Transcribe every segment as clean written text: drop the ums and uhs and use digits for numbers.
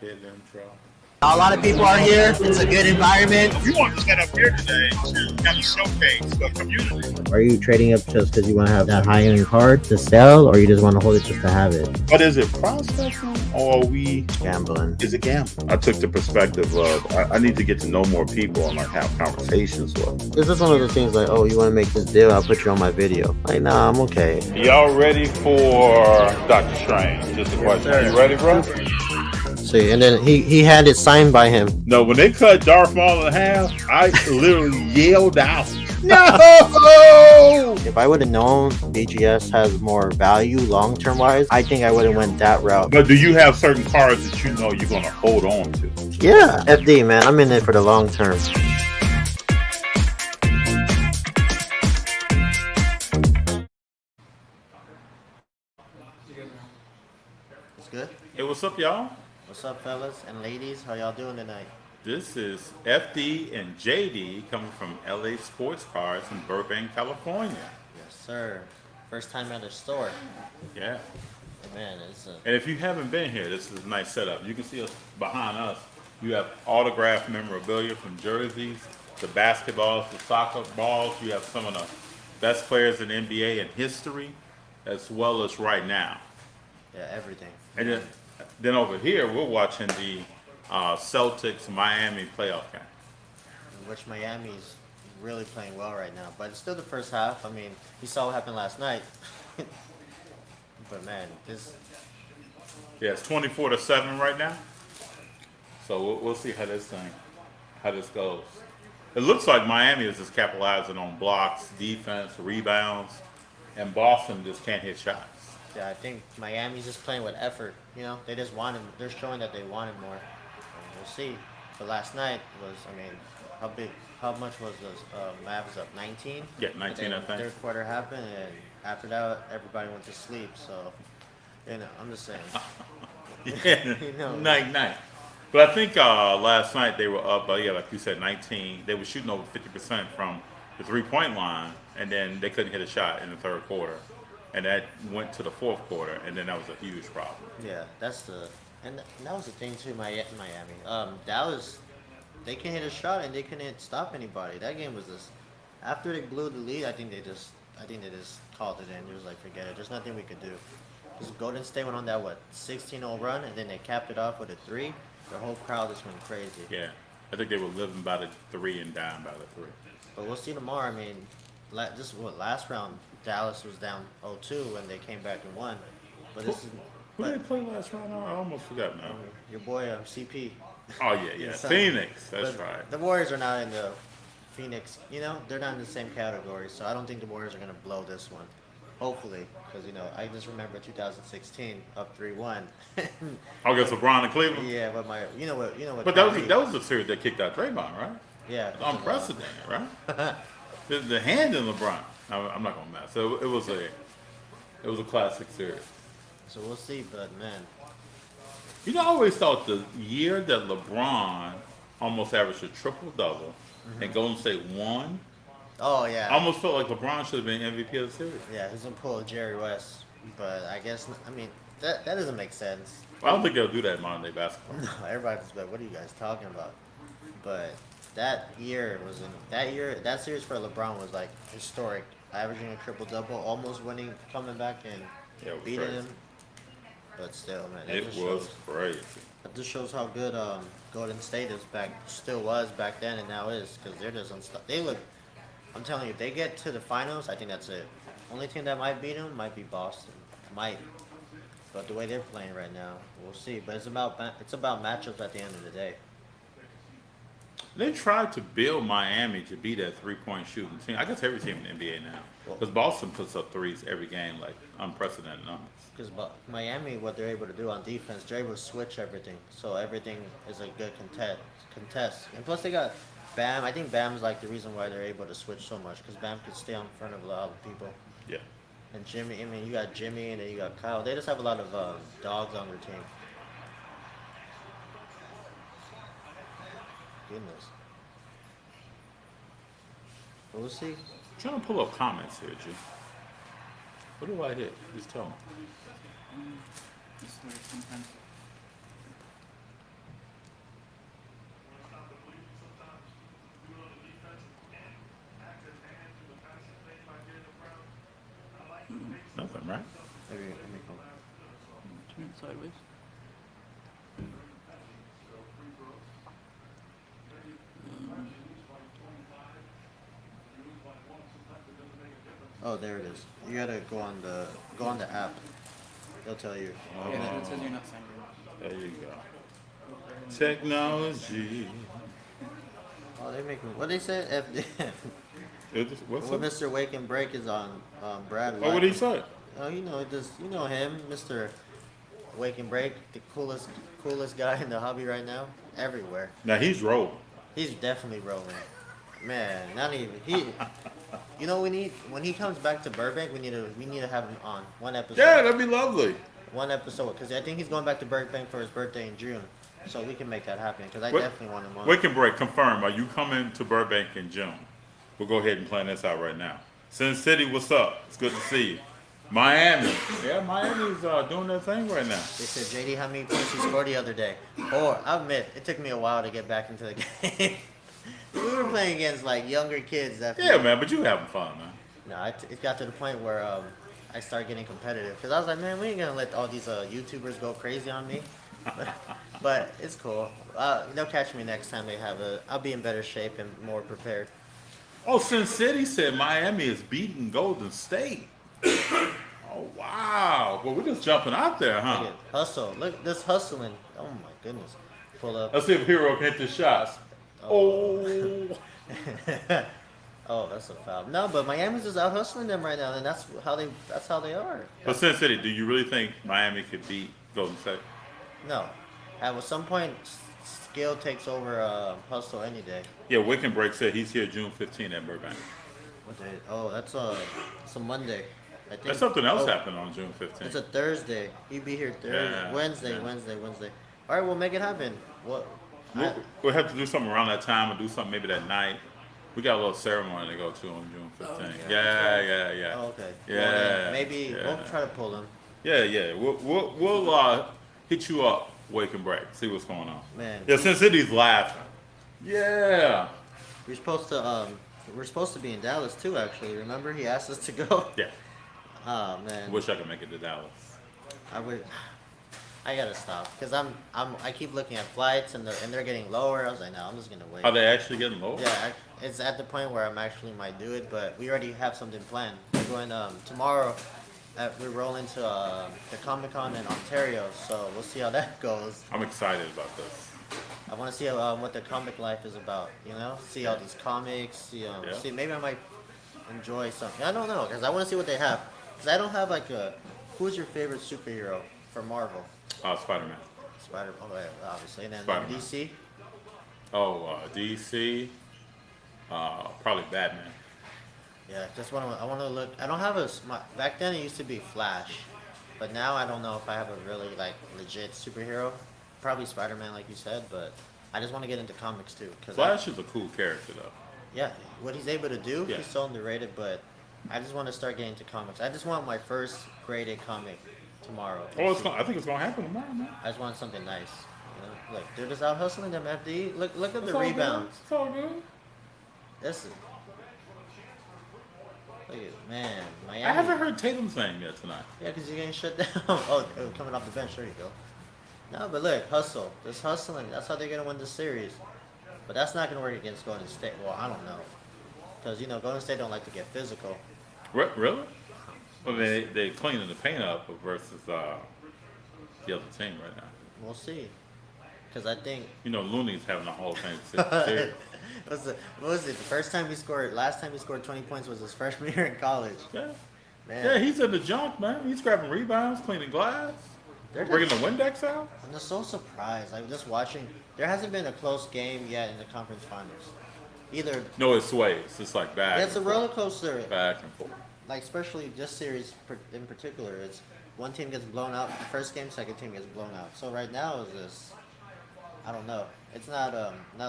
Hit intro. A lot of people are here. It's a good environment. We want to set up here today to kind of showcase the community. Are you trading up just because you want to have that high-end card to sell, or you just want to hold it just to have it? But is it prospecting or are we Gambling. Is it gambling? I took the perspective of I need to get to know more people and like have conversations with. Is this one of those things like, oh, you want to make this deal? I'll put you on my video. Like, nah, I'm okay. Y'all ready for Dr. Strange? Just a question. Are you ready, bro? See, and then he had it signed by him. No, when they cut Darth Maul in half, I literally yelled out, "No!" If I would have known BGS has more value long-term wise, I think I would have went that route. But do you have certain cards that you know you're gonna hold on to? Yeah, FD, man, I'm in it for the long term. It's good. Hey, what's up, y'all? What's up, fellas and ladies? How y'all doing tonight? This is FD and JD coming from LA Sports Cards in Burbank, California. Yes, sir. First time at the store. Yeah. Man, it's a... And if you haven't been here, this is a nice setup. You can see us behind us. You have autographed memorabilia from jerseys, the basketballs, the soccer balls. You have some of the best players in the NBA in history, as well as right now. Yeah, everything. And then over here, we're watching the Celtics Miami playoff game. Which Miami's really playing well right now, but it's still the first half. I mean, you saw what happened last night. But man, this... Yeah, it's 24-7 right now. So we'll see how this goes. It looks like Miami is just capitalizing on blocks, defense, rebounds, and Boston just can't hit shots. Yeah, I think Miami's just playing with effort. You know, they just wanted. They're showing that they wanted more. And we'll see. But last night was, I mean, how much was the Mavs up? 19. Yeah, 19, I think. Third quarter happened, and after that, everybody went to sleep. So, you know, I'm just saying. Yeah, You know. night. But I think last night they were up, yeah, like you said, 19. They were shooting over 50% from the three-point line, and then they couldn't hit a shot in the third quarter. And that went to the fourth quarter, and then that was a huge problem. Yeah, and that was the thing too. Miami, Dallas, they can hit a shot and they couldn't stop anybody. That game was just after they blew the lead. I think they just called it in. It was like, forget it. There's nothing we could do. Because Golden State went on that 16-0 run, and then they capped it off with a 3. The whole crowd just went crazy. Yeah, I think they were living by the 3 and dying by the 3. But we'll see tomorrow. I mean, last round Dallas was down 0-2 and they came back and won. But this is Who did they play last round? I almost forgot now. your boy CP. Oh yeah, Phoenix. That's right. The Warriors are not in the Phoenix. You know, they're not in the same category. So I don't think the Warriors are gonna blow this one. Hopefully, because I just remember 2016 up 3-1. Against LeBron and Cleveland. Yeah, but you know what. But that was the series that kicked out Draymond, right? Yeah. It's unprecedented, right? the hand in LeBron. I'm not gonna mess. So it was a classic series. So we'll see, but man. You know, I always thought the year that LeBron almost averaged a triple-double and Golden State won, Oh yeah. I almost felt like LeBron should have been MVP of the series. Yeah, he's gonna pull Jerry West, but I guess that doesn't make sense. Well, I don't think they'll do that in modern day basketball. No, everybody's like, what are you guys talking about? But that series for LeBron was like historic, averaging a triple double, almost winning, coming back and Yeah, it was beating crazy. him. But still, man, It was crazy. That just shows how good Golden State still was back then and now is, because they're just unstoppable. I'm telling you, if they get to the finals, I think that's it. Only team that might beat them might be Boston. Might. But the way they're playing right now, we'll see. But it's about matchups at the end of the day. They tried to build Miami to be that three-point shooting team. I guess every team in the NBA now. Because Boston puts up threes every game, like unprecedented numbers. Because Miami, what they're able to do on defense, they're able to switch everything. So everything is a good contest. And plus they got Bam. I think Bam's like the reason why they're able to switch so much. Because Bam could stay in front of a lot of people. Yeah. And Jimmy, I mean, you got Jimmy and then you got Kyle. They just have a lot of dogs on their team. Goodness. But we'll see. I'm trying to pull up comments here, G. What do I hit? Just tell me. It's weird sometimes. right? Maybe, let me go. Turn it sideways. Oh, there it is. You gotta go on the app. They'll tell you. Yeah, it says you're not signed in. There you go. Technology. Oh, they make me. What they say? What's When up? Mr. Wake and Break is on Brad. Oh, what did he say? Oh, you know him, Mr. Wake and Break, the coolest guy in the hobby right now, everywhere. Now he's rolling. He's definitely rolling. Man, not even he. You know, we need when he comes back to Burbank, we need to have him on one episode. Yeah, that'd be lovely. One episode, because I think he's going back to Burbank for his birthday in June, so we can make that happen. Because I Wait- definitely want him on. Wake and Break, confirm. Are you coming to Burbank in June? We'll go ahead and plan this out right now. Sin City, what's up? It's good to see you. Miami. Yeah, Miami's doing their thing right now. They said, JD, how many points he scored the other day? Or, I admit, it took me a while to get back into the game. We were playing against, like, younger kids. Yeah, man, but you having fun, man. No, it got to the point where I started getting competitive. Because I was like, man, we ain't going to let all these YouTubers go crazy on me. But it's cool. They'll catch me next time they have I'll be in better shape and more prepared. Oh, Sin City said Miami is beating Golden State. Oh, wow. Well, we're just jumping out there, Look huh? at hustle. Look, this hustling. Oh, my goodness. Pull up. Let's see if Hero can hit the shots. Oh. Oh, that's a foul. No, but Miami's just out hustling them right now, and that's how they are. But Sin City, do you really think Miami could beat Golden State? No, at some point, skill takes over hustle any day. Yeah, Wake and Break said he's here June 15 at Burbank. What day? Oh, it's a Monday. I think. There's something else oh, happening on June It's a 15th. Thursday. He'd be here Thursday, Yeah, Wednesday. All right, we'll make it happen. What? We'll have to do something around that time or do something maybe that night. We got a little ceremony to go to on June 15th. okay. Yeah. Oh, okay. Yeah, Well, then maybe yeah. we'll try to pull him. Yeah. We'll hit you up, Wake and Break, see what's going on. Man. Yeah, Sin City's laughing. Yeah. We're supposed to be in Dallas too. Actually, remember he asked us to go. Yeah. Oh man. Wish I could make it to Dallas. I gotta stop because I keep looking at flights and they're getting lower. I was like, no, I'm just gonna wait. Are they actually getting low? Yeah, it's at the point where I'm actually might do it, but we already have something planned. We're going tomorrow. We're rolling to the Comic-Con in Ontario, so we'll see how that goes. I'm excited about this. I want to see what the comic life is about. You know, see all these comics. See maybe I might enjoy something. I don't know because I want to see what they have. Because I don't have like who's your favorite superhero for Marvel? Spider-Man. Spider. Oh, yeah, obviously. And then Spider-Man. DC. Oh, DC. Probably Batman. Yeah, I want to look. I don't have back then it used to be Flash, but now I don't know if I have a really like legit superhero. Probably Spider-Man, like you said, but I just want to get into comics too. Flash is a cool character, though. Yeah, what he's able to do, Yeah. he's so underrated. But I just want to start getting into comics. I just want my first graded comic tomorrow. I think it's gonna happen tomorrow, man. I just want something nice. You know? Look, they're just out hustling them FD. Look at It's the all good. rebounds. It's all good. This is. Look at man, Miami. I haven't heard Tatum's name yet tonight. Yeah, because you're getting shut down. Oh, coming off the bench. There you go. No, but look, hustle. Just hustling. That's how they're going to win the series. But that's not going to work against Golden State. Well, I don't know. Because, Golden State don't like to get physical. Really? Well, they cleaning the paint up versus the other team right now. We'll see. Because I think... Looney's having a Hall of Fame series. what was it? Last time he scored 20 points was his freshman year in college. Yeah. Man. Yeah, he's in the junk, man. He's grabbing rebounds, cleaning glass, They're bringing the just- Windex out. I'm just so surprised. Like, just watching... There hasn't been a close game yet in the conference finals. Either... No, it sways. It's like back. It's a and roller forth, coaster. back and forth. Like, especially this series in particular, it's one team gets blown out, the first game, second team gets blown out. So right now is this, I don't know. It's not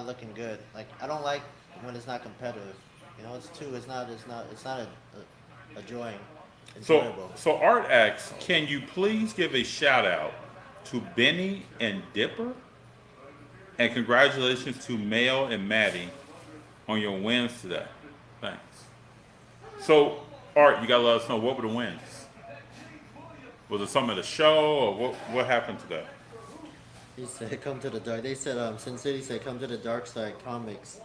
looking good. Like, I don't like when it's not competitive. It's not enjoyable. So Art X, can you please give a shout out to Benny and Dipper, and congratulations to Mel and Maddie on your wins today. Thanks. So Art, you gotta let us know what were the wins. Was it some of the show, or what happened to that? He said, "Come to the dark." They said, Sin City said, "Come to the dark side." Comics.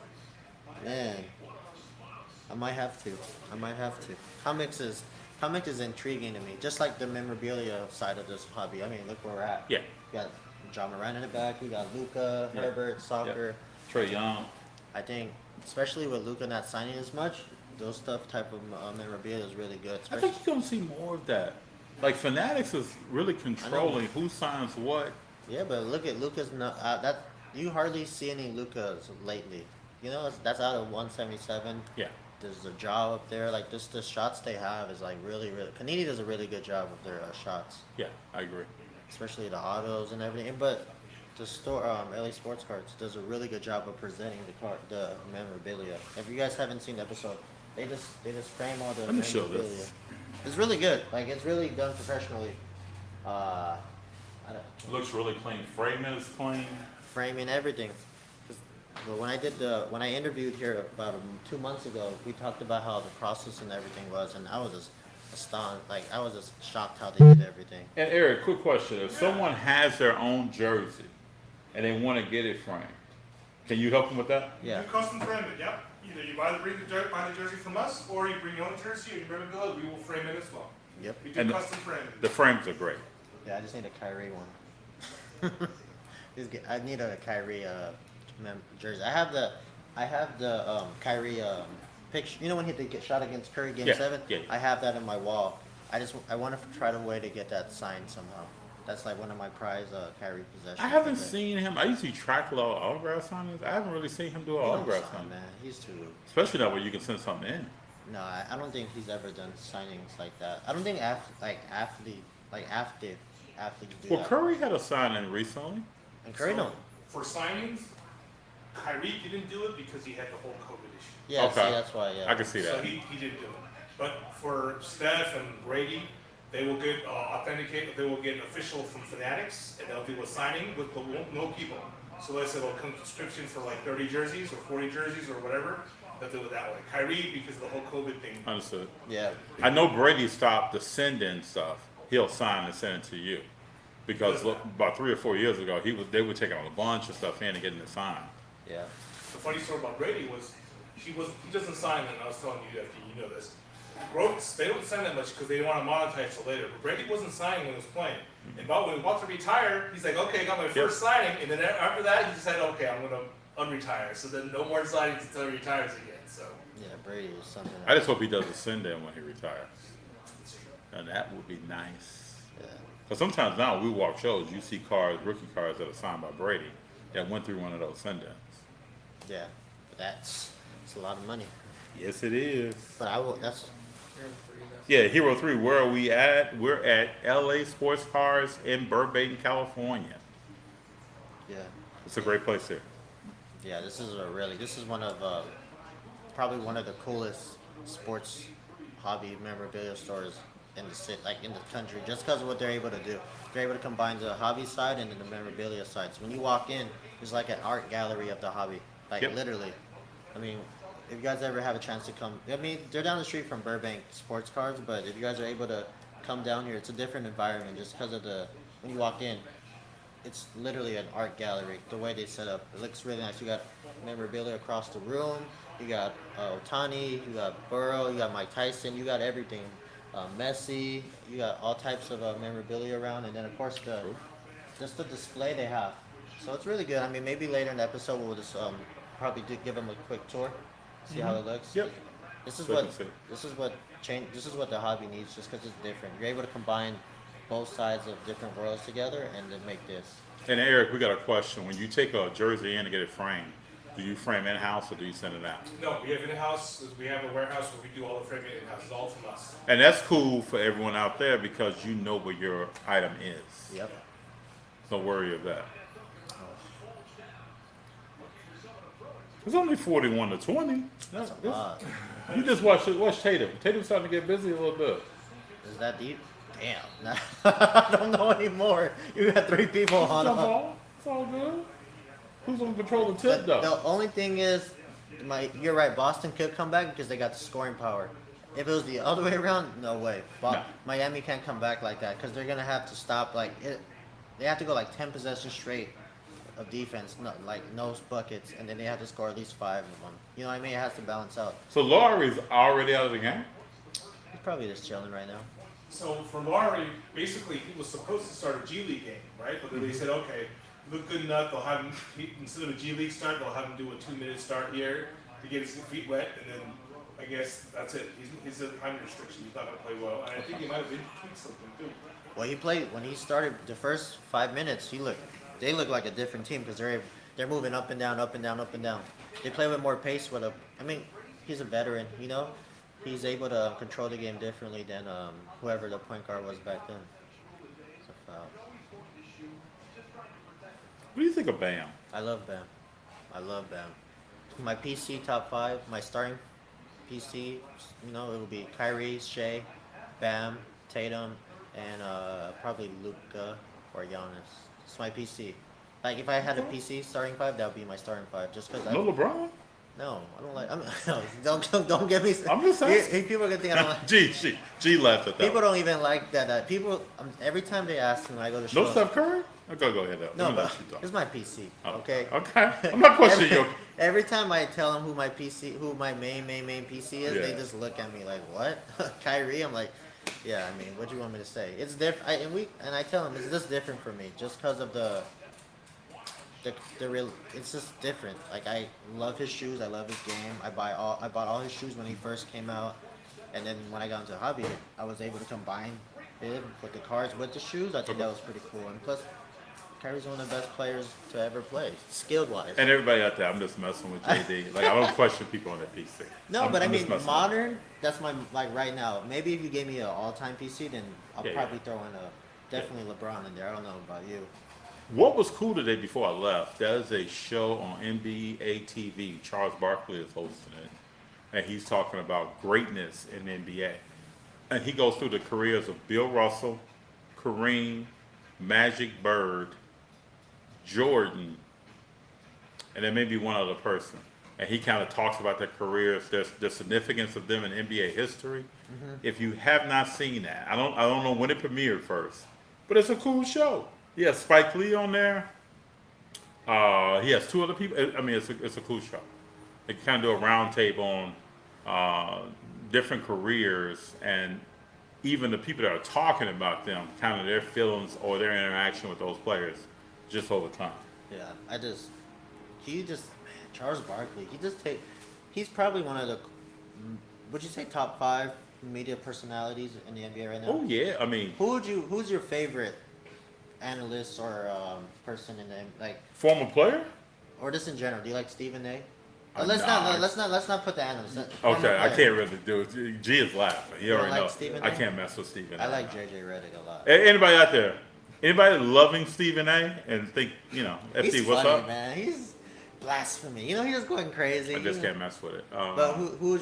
Man, I might have to. I might have to. Comics is intriguing to me, just like the memorabilia side of this hobby. I mean, look where we're at. Yeah. We got John Moran in the back. We got Luca, Yeah. Herbert, soccer. Trey Young. I think, especially with Luca not signing as much, those stuff type of memorabilia is really good. I Especially, think you're gonna see more of that. Like Fanatics is really controlling who signs what. yeah, but look at Luca's. That you hardly see any Lucas lately. You know, that's out of 177. Yeah. There's a jaw up there. Like the shots they have is like really, really. Panini does a really good job with their shots, Yeah, I agree. especially the autos and everything. But the store, LA Sports Cards, does a really good job of presenting the memorabilia. If you guys haven't seen the episode, they just frame all the Let me show memorabilia. this. It's really good. Like it's really done professionally. I don't, Looks really clean. Framing is clean. framing everything. But when I interviewed here about 2 months ago, we talked about how the process and everything was, and I was just astonished. Like I was just shocked how they did everything. And Eric, quick question: if someone has their own jersey and they want to get it framed, can you help them with that? Yeah. You custom frame it, yep. Either you buy the jersey from us, or you bring your own jersey or you memorabilia, we will frame it as well. Yep. We do And custom framing. The frames are great. Yeah, I just need a Kyrie one. I need a Kyrie jersey. I have the Kyrie picture. You know when he did get shot against Curry Game Yeah, 7? yeah. I have that in my wall. I want to try to way to get that signed somehow. That's like one of my prized Kyrie possessions. I haven't seen him. I usually track a lot of autograph signings. I haven't really seen him do an autograph signing. Man, he's too. Especially that way you can send something in. No, I don't think he's ever done signings like that. I don't think athletes do Well, that. Curry had a signing recently. And Curry don't. For signings, Kyrie didn't do it because he had the whole COVID issue. Yeah, Okay. see, that's why. Yeah. I can see So that. he didn't do it. But for Steph and Brady, they will get they will get an official from Fanatics, and they'll do a signing with no people. So let's say they'll come subscription for like 30 jerseys or 40 jerseys or whatever. They'll do it that way. Kyrie, because of the whole COVID thing. Understood. Yeah. I know Brady stopped the send-in stuff. He'll sign and send it to you. Because look, about 3 or 4 years ago, they were taking a bunch of stuff in and getting it signed. Yeah. The funny story about Brady was he doesn't sign, and I was telling you after you know this. They don't sign that much because they want to monetize till later. But Brady wasn't signing when he was playing. And about when he wants to retire, he's like, okay, I got my first signing, and then after that, he decided, okay, I'm gonna unretire. So then no more signings until he retires again. So Yeah, Brady is something. I just hope he does a send-in when he retires. And that would be nice. Yeah. Because sometimes now we walk shows, you see cars, rookie cars that are signed by Brady that went through one of those send-ins. Yeah. But it's a lot of money. Yes, it is. But I will. That's. Yeah, Hero 3, where are we at? We're at LA Sports Cars in Burbank, California. Yeah. It's a great place here. Yeah. This is one of probably one of the coolest sports hobby memorabilia stores in the city, like in the country, just because of what they're able to do. They're able to combine the hobby side and then the memorabilia side. So when you walk in, it's like an art gallery of the hobby, like Yep. literally. I mean, if you guys ever have a chance to come, I mean, they're down the street from Burbank Sports Cars, but if you guys are able to come down here, it's a different environment just because of when you walk in, it's literally an art gallery. The way they set up, it looks really nice. You got memorabilia across the room. You got Otani, you got Burrow, you got Mike Tyson, you got everything. Messi, you got all types of memorabilia around, and then of course just the display they have. So it's really good. I mean, maybe later in the episode we'll just probably give them a quick tour, see how it looks. Yep. This is So you what can see. This is what the hobby needs, just because it's different. You're able to combine both sides of different worlds together and then make this. And Eric, we got a question. When you take a jersey in to get it framed, do you frame in-house or do you send it out? no, we have in-house. We have a warehouse where we do all the framing in-house. It's all from us. And that's cool for everyone out there because you know where your item is. Yep. Don't worry of that. It's only 41 to 20. That's a lot. You just watch Tatum. Tatum's starting to get busy a little bit. Is that deep? Damn. I don't know anymore. You got 3 people on. Jump ball. It's all good. Who's going to control the tip, But though? the only thing is, you're right. Boston could come back because they got the scoring power. If it was the other way around, no way. But No. Miami can't come back like that because they're gonna have to stop like it. They have to go like 10 possessions straight of defense, like no buckets, and then they have to score at least 5 of them. You know what I mean? It has to balance out. So Laurie's already out of the game. He's probably just chilling right now. So for Laurie, basically he was supposed to start a G League game, right? But then they said, okay, look good enough. They'll have him instead of a G League start, they'll have him do a 2-minute start here to get his feet wet, and then I guess that's it. He's a time restriction. He's not gonna play well, and I think he might have been tweaked something too. Well, he played when he started the first 5 minutes. They look like a different team because they're moving up and down, up and down, up and down. They play with more pace. I mean, he's a veteran, you know. He's able to control the game differently than whoever the point guard was back then. It's a foul. What do you think of Bam? I love Bam. My PC top 5, my starting PC, you know, it will be Kyrie, Shea, Bam, Tatum, and probably Luka or Giannis. It's my PC. Like if I had a PC starting 5, that would be my starting 5. Just because No LeBron? No, I don't like. No, don't get me. I'm just asking. People are gonna think I don't like. G left at that. People don't even like that. People every time they ask me when I go to shows. No Steph Curry? Okay, go ahead. No, Let me but let you talk. it's my PC. Oh, Okay. Okay. I'm not questioning you. Every time I tell them who my main PC is, they Yeah. just look at me like, "What, Kyrie?" I'm like, "Yeah, I mean, what do you want me to say?" It's different, and I tell them it's just different for me, just because of the real. It's just different. Like I love his shoes, I love his game. I bought all his shoes when he first came out, and then when I got into hobby, I was able to combine him with the cards with the shoes. I think that was pretty cool, and plus. Kyrie's one of the best players to ever play, skilled wise. And everybody out there, I'm just messing with JD. Like I don't question people on their PC. No, but I'm I just mean, messing modern. That's my like right now. Maybe if you gave me an all-time PC, then I'll Yeah, probably throw in definitely LeBron in there. I don't know about you. What was cool today before I left, there's a show on NBA TV. Charles Barkley is hosting it. And he's talking about greatness in the NBA. And he goes through the careers of Bill Russell, Kareem, Magic Bird, Jordan, and then maybe one other person. And he kind of talks about their careers, the significance of them in NBA history. If you have not seen that, I don't know when it premiered first, but it's a cool show. He has Spike Lee on there. He has 2 other people. I mean, it's a cool show. They kind of do a round table on different careers and even the people that are talking about them, kind of their feelings or their interaction with those players just over time. Yeah, Charles Barkley. He's probably one of the. Would you say top 5 media personalities in the NBA right now? Oh yeah, I mean, Who's your favorite analyst or person in the like, former player. or just in general? Do you like Stephen A? Nah. Let's not put the analyst. Former Okay, I player. can't really do it. G is laughing. He don't already like knows. Stephen I A? can't mess with Stephen A. I like JJ Redick a lot. Anybody out there? Anybody loving Stephen A. and think, FD, He's what's funny, up? man. He's blasphemy. You know, he's just going crazy. I just can't mess with it. But who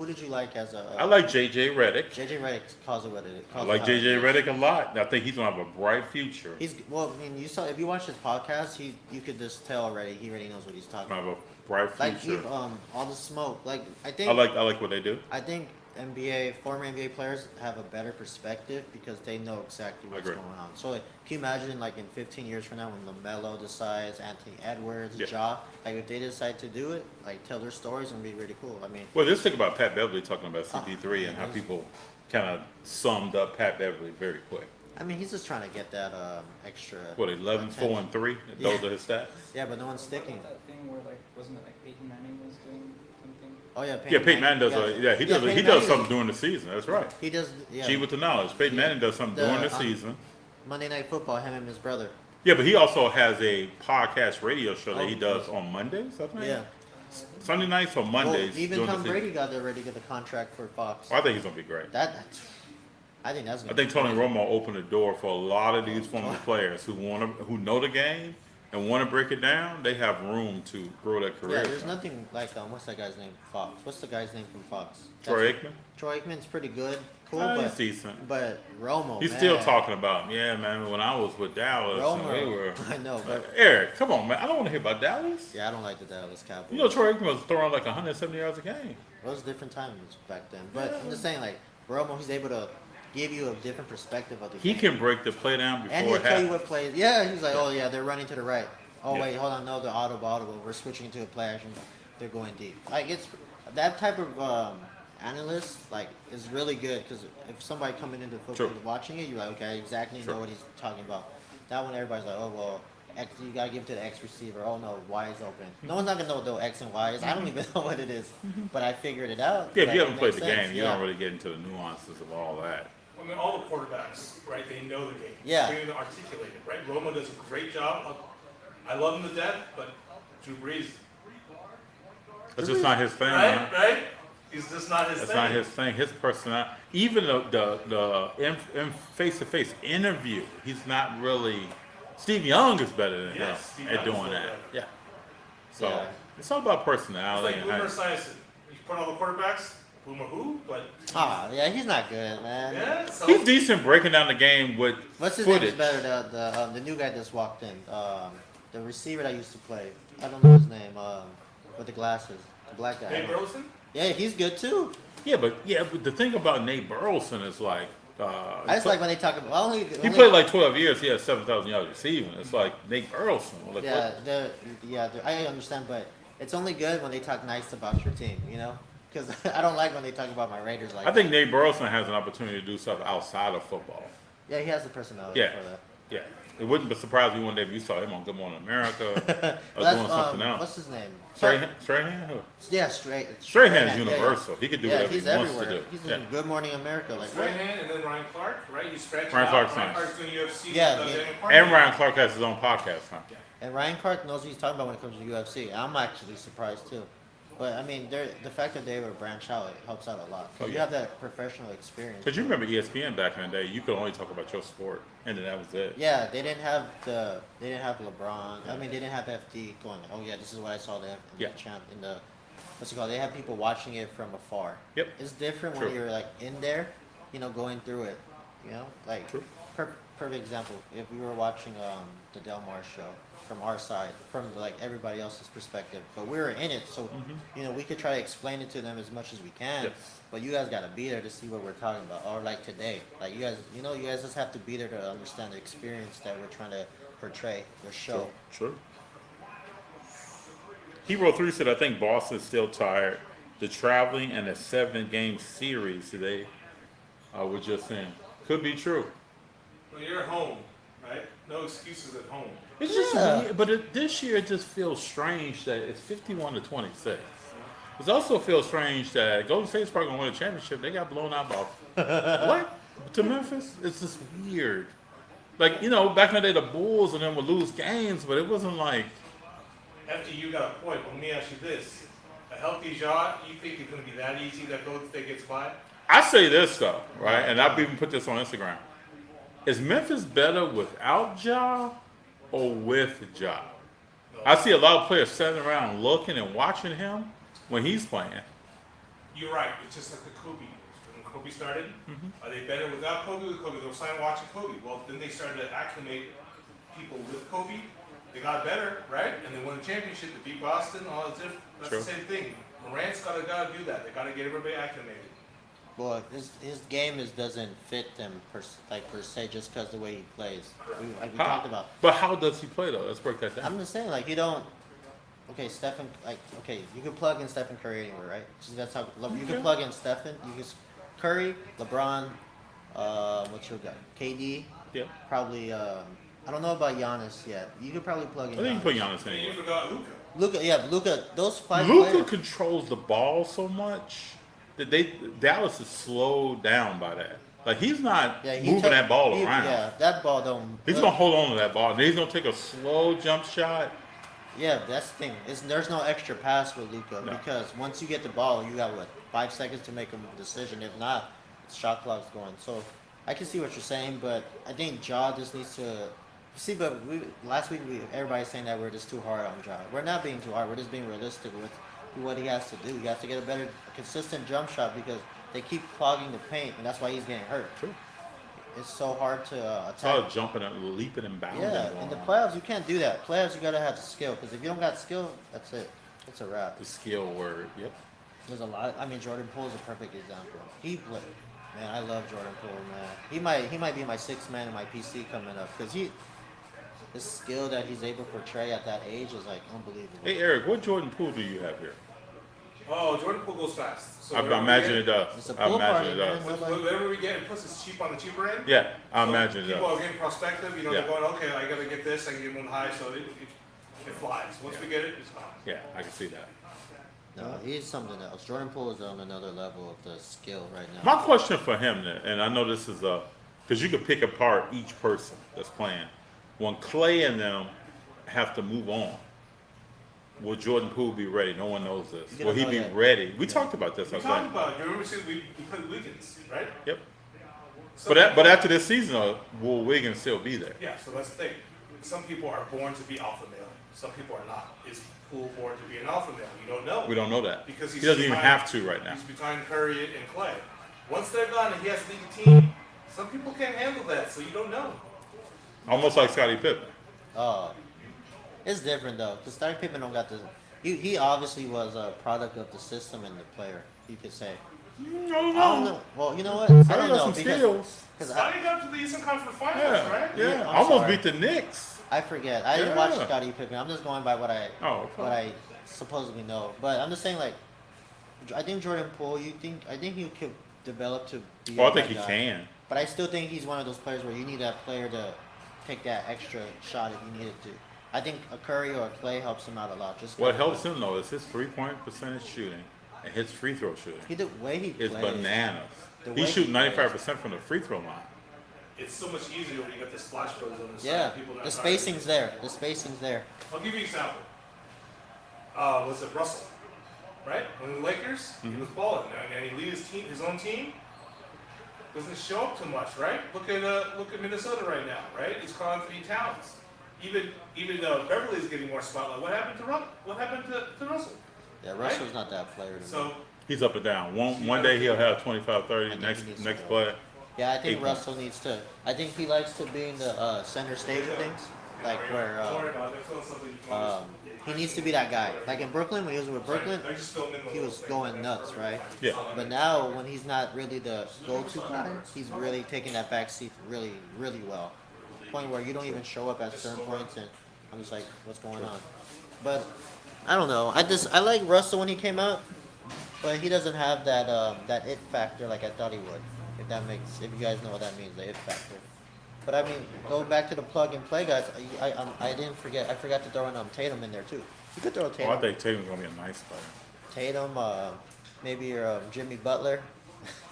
did you like as a? I like JJ Redick. JJ Redick calls it what it is. I like JJ Redick a lot. I think he's gonna have a bright future. I mean, you saw if you watch his podcast, you could just tell already. He already knows what he's talking Gonna about. have a bright Like future. all the smoke. Like I like what they do. think former NBA players have a better perspective because they know exactly what's agree. going on. So like, can you imagine like in 15 years from now when LaMelo decides, Anthony Edwards, Yeah. Ja, like if they decide to do it, like tell their stories and be really cool. I mean, Well, just think about Pat Beverly talking about CP3 man, and how those- people kind of summed up Pat Beverly very quick. he's just trying to get that extra. What, 11, 4, and 3? Those Yeah. are his stats? Yeah, but no one's sticking. That thing where like wasn't it like Peyton Manning was doing something? Oh yeah, Yeah, Peyton Manning does. He does Manning something during the season. That's right. He does. Yeah. G with the knowledge. Peyton Manning does something during the The, season. Monday Night Football, him and his brother. Yeah, but he also has a podcast radio show that he Oh. does on Mondays, I think. Yeah. Sunday nights or Mondays. Well, even during Tom the Brady season. got there ready to get the contract for Fox. I think he's gonna be great. I think that's. I think Tony Romo opened the door for a lot of these former players who know the game and want to break it down. They have room to grow their Yeah, career. there's nothing like what's that guy's name? Fox. What's the guy's name from Fox? Troy Aikman. Troy Aikman's pretty good. cool, He's but decent. but Romo, He's man. still talking about him. Yeah, man. When I was with Dallas, and we were. Romo, I know, but Eric, come on, man. I don't want to hear about Dallas. yeah, I don't like the Dallas Cowboys. You know, Troy Aikman was throwing like 170 yards a game. It was different times back then. But I'm just saying, like, Romo, he's able to give you a different perspective of the He game. can break the play down before And he'll it tell you happens. what plays. Yeah, he's like, oh, yeah, they're running to the right. Oh, Yeah. wait, hold on. No, they're audible. We're switching to a play action. They're going deep. Like, it's that type of analyst, like, is really good because if somebody coming into football True. watching it, you're like, okay, I exactly True. know what he's talking about. That one, everybody's like, oh, well, X, you got to give it to the X receiver. Oh, no, Y is open. No one's not going to know what the X and Y is. I don't even know what it is. But I figured it out. Yeah, if Like, you it haven't played makes the sense. game, you Yeah. don't really get into the nuances of all that. I mean, all the quarterbacks, right? They know the game. Yeah. They even articulate it, right? Romo does a great job. I love him to death, but Drew Brees, That's just not his thing, right? man. Right? He's just not his That's thing. not his thing. His personality, even the in face-to-face interview, he's not really. Steve Young is better than Yes, Steve him at Young is doing way that. better. Yeah. So Yeah. it's all about It's personality like and Boomer how. Esiason. You put all the quarterbacks, Boomer who? But Ah, yeah, he's not good, man. yeah, so He's decent breaking down the game with What's his name footage. is better? The new guy just walked in. The receiver that used to play. I don't know his name. With the glasses, the black guy. Nate Burleson. Yeah, he's good too. Yeah, but the thing about Nate Burleson is like. I just like when they talk about. He played like 12 years. He had 7,000 yards receiving. It's like Nate Burleson. Like, Yeah, I understand, but it's only good when they talk nice about your team, you know? Because I don't like when they talk about my Raiders like I think Nate Burleson has an opportunity to do stuff outside of football. that. Yeah, he has the personality Yeah. for that. Yeah. It wouldn't surprise me one day if you saw him on Good Morning America or Well, doing something else. What's his name? Strahan? Who? Yeah, Strahan's Strahan's yeah, universal. He could do yeah, whatever he's he wants everywhere. to do. He's Yeah. in Good Morning America. Like, what? Strahan and then Ryan Clark, right? You scratch Ryan it Clark's out. Ryan nice. Clark's doing UFC. Yeah, with, yeah. Daniel Parker. And Ryan Clark has his own podcast, huh? And Ryan Clark knows what he's talking about when it comes to UFC. I'm actually surprised too. But I mean, the fact that they were branch out, it helps out a lot. 'Cause Oh, you yeah. have that professional experience. Because you remember ESPN back in the day, you could only talk about your sport, and then that was it. Yeah, they didn't have LeBron. I mean, they didn't have FD going. Oh yeah, this is what I saw them in Yeah. the champ in the what's it called? They have people watching it from afar. Yep. It's different True. when you're like in there, you know, going through it. You know, like True. perfect example. If we were watching the Del Mar show from our side, from like everybody else's perspective, but we were in it, so you know we could try to explain it to them as much as we can. Yes. But you guys gotta be there to see what we're talking about. Or like today, like you guys, you know, you guys just have to be there to understand the experience that we're trying to portray, the show. True. Hero 3 said, I think Boston's still tired. The traveling and the 7-game series today were just in. Could be true. Well, you're at home, right? No excuses at home. It's just Yeah. weird, but this year it just feels strange that it's 51-26. It also feels strange that Golden State's probably gonna win a championship. They got blown out by what? To Memphis? It's just weird. Like, you know, back in the day the Bulls and them would lose games, but it wasn't like FDU got a point, but let me ask you this. A healthy Ja, you think it's going to be that easy that Golden State gets by? I say this though, right? And I've even put this on Instagram. Is Memphis better without Ja or with Ja? I see a lot of players sitting around looking and watching him when he's playing. You're right. It's just like the Kobe years. When Kobe started, are they better without Kobe? With Kobe, they were signed watching Kobe. Well, then they started to acclimate people with Kobe. They got better, right? And they won a championship to beat Boston. All that's different. That's True. the same thing. Morant's gotta do that. They gotta get everybody acclimated. Well, his game doesn't fit them per se just because the way he plays. We talked about. But how does he play though? Let's break that down. I'm just saying, like you don't. Okay, Stephen. Like, okay, you can plug in Stephen Curry anywhere, right? So that's how you can plug in Stephen. You can Curry, LeBron. What's your guy? KD. Yeah. Probably. I don't know about Giannis yet. You could probably plug in. I think you put Giannis. Giannis And you anywhere. forgot Luka. Luka, yeah, Luka. Those five. Luka players, controls the ball so much that Dallas is slowed down by that. Like he's not yeah, moving that ball around. Yeah, that ball don't. He's gonna hold on to that ball. And he's gonna take a slow jump shot. Yeah, that's the thing. There's no extra pass with Luka No. because once you get the ball, you got 5 seconds to make a decision. If not, shot clock's going. So I can see what you're saying, but I think Ja just needs to see. But last week everybody's saying that we're just too hard on Ja. We're not being too hard. We're just being realistic with what he has to do. He has to get a better, consistent jump shot because they keep clogging the paint, and that's why he's getting hurt. True. It's so hard to It's all attack. jumping and leaping and bounding. Yeah, going in the on. playoffs you can't do that. Playoffs you gotta have skill, because if you don't got skill, that's it. It's a wrap. The skill word. Yep. There's a lot. I mean, Jordan Poole is a perfect example. He played. Man, I love Jordan Poole, man. He might be my sixth man in my PC coming up, because the skill that he's able to portray at that age is like unbelievable. Hey Eric, what Jordan Poole do you have here? Oh, Jordan Poole goes fast. So I whatever we imagine get- it does. It's a I pool imagine party, it man. does. Whatever we get, and plus it's cheap on the cheaper end. Yeah, I So imagine it people are does. getting prospective. You know, Yeah. they're going, okay, I gotta get this. I can get one high, so it flies. Once we get it, it's gone. Yeah, I can see that. No, he's something else. Jordan Poole is on another level of the skill right now. My question for him, then, and I know this is because you could pick apart each person that's playing. When Clay and them have to move on, will Jordan Poole be ready? No one knows this. You Will he don't be know yet. ready? We talked about this. We I talked think. about it. You remember we played Wiggins, right? Yep. Some But people- after this season, will Wiggins still be there? Yeah, so that's the thing. Some people are born to be alpha male. Some people are not. Is Poole born to be an alpha male? You don't know. We don't know that. Because he he's doesn't even behind- have to right now. He's behind Curry and Clay. Once they're gone and he has to lead the team, some people can't handle that, so you don't know. Almost like Scottie Pippen. It's different though, because Scottie Pippen don't got the. He obviously was a product of the system and the player. You could say. I don't I don't know. know. Well, you know what? I Scottie don't got know some because skills. Scotty got to the Eastern Conference Finals, Yeah, right? yeah. I'm Almost sorry. beat the Knicks. I forget. I didn't watch Yeah. Scottie Pippen. I'm just going by what I Oh, okay. what I supposedly know. But I'm just saying, like, I think Jordan Poole. I think he could develop to be. Well, I a think that he guy. can. But I still think he's one of those players where you need that player to take that extra shot if you needed to. I think a Curry or a Clay helps him out a lot. Just What helps him though is his 3-point percentage shooting and his free throw shooting. The way he Is plays. bananas. The He way shoots he 95% from the free throw line. It's so much easier when you got the splash brothers on the Yeah, side. People that the are- spacing's there. The spacing's there. I'll give you an example. Was it Russell? Right? When the Lakers, he was balling, and he lead his own team. Doesn't show up too much, right? Look at Minnesota right now, right? He's calling 3 Towns. Even Beverly's getting more spotlight. What happened to Russell? Yeah, Russell's not that player to me. So He's up and down. One day he'll have 25, 30. think Next he needs to next go. play. Yeah, I think 8 Russell needs to. I think he likes to be in the center stage of things, like where don't worry about it. They're feeling something you can understand. he needs to be that guy. Like in Brooklyn, when he was with Brooklyn, I just filmed in the he was little going thing. nuts, right? Yeah. But now, when he's not really the go-to guy, he's really taking that back seat really, really well. Point where you don't even show up at certain points, and I'm just like, what's going on? But I don't know. I like Russell when he came out, but he doesn't have that it factor like I thought he would. If you guys know what that means, the it factor. But I mean, going back to the plug and play guys, I forgot to throw in Tatum in there too. You could throw Oh, I Tatum. think Tatum's gonna be a nice player. Tatum, maybe your Jimmy Butler.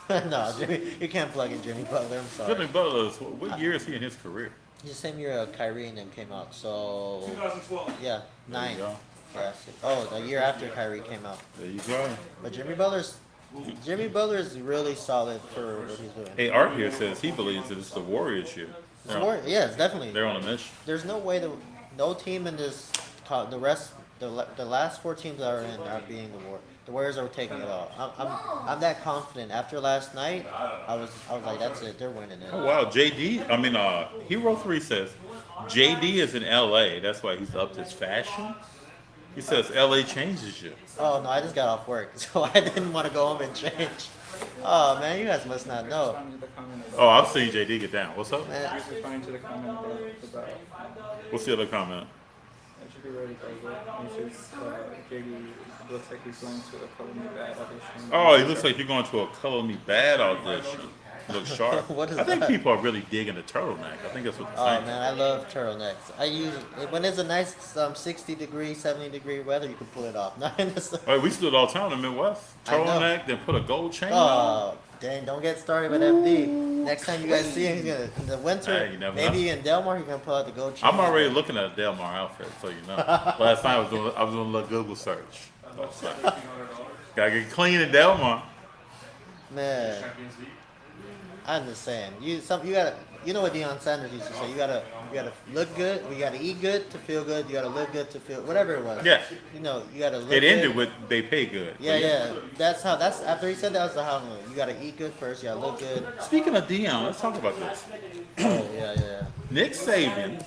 No, you can't plug in Jimmy Butler. I'm sorry. Jimmy Butler, what year is he in his career? He's the same year Kyrie and them came out. So 2012. yeah, There 9. you go. Yeah, oh, the year after Kyrie came out. There you go. But Jimmy Butler is really solid for what he's doing. Hey, Art here says he believes that it's the Warriors year. Yeah, it's definitely. They're on a mission. There's no way no team in this the last 4 teams that are in are being the Warriors. The Warriors are taking it all. I'm that confident. After last night, I was like, that's it. They're winning it. Oh wow, Hero 3 says JD is in LA. That's why he's upped his fashion. He says LA changes you. Oh no, I just got off work, so I didn't want to go home and change. Oh man, you guys must not know. Responding to the comment about, Oh, I've seen JD get down. What's up? Man, he's responding to the comment about What's the other comment? I should be ready for it. He says JD looks like he's going to a Color Me Bad audition. Oh, he looks like you're going to a Color Me Bad audition. Look sharp. What is I think that? people are really digging the turtleneck. I think that's what they're Oh saying. man, I love turtlenecks. I use when it's a nice 60 degree, 70 degree weather, you can pull it off. Not in the Hey, we still do it all the time in the Midwest. I know. Turtleneck, then put a gold chain on. Oh, dang, don't get started with FD. Next time you guys see him, he's gonna, in the winter, Hey, you never maybe know. in Delmar, he's gonna pull out the gold chain. I'm already looking at a Delmar outfit, so you know. Last night I was doing a little Google search. Gotta get clean in Delmar. Man, I'm just saying. You gotta. you know what Deion Sanders used to say. You gotta look good. You gotta eat good to feel good. You gotta live good to feel whatever it was. Yeah. You know, you gotta look It good. ended with they pay good. Yeah, yeah. That's after he said that was the how you gotta eat good first. You gotta look good. Speaking of Dion, let's talk about this. Oh yeah. Nick Saban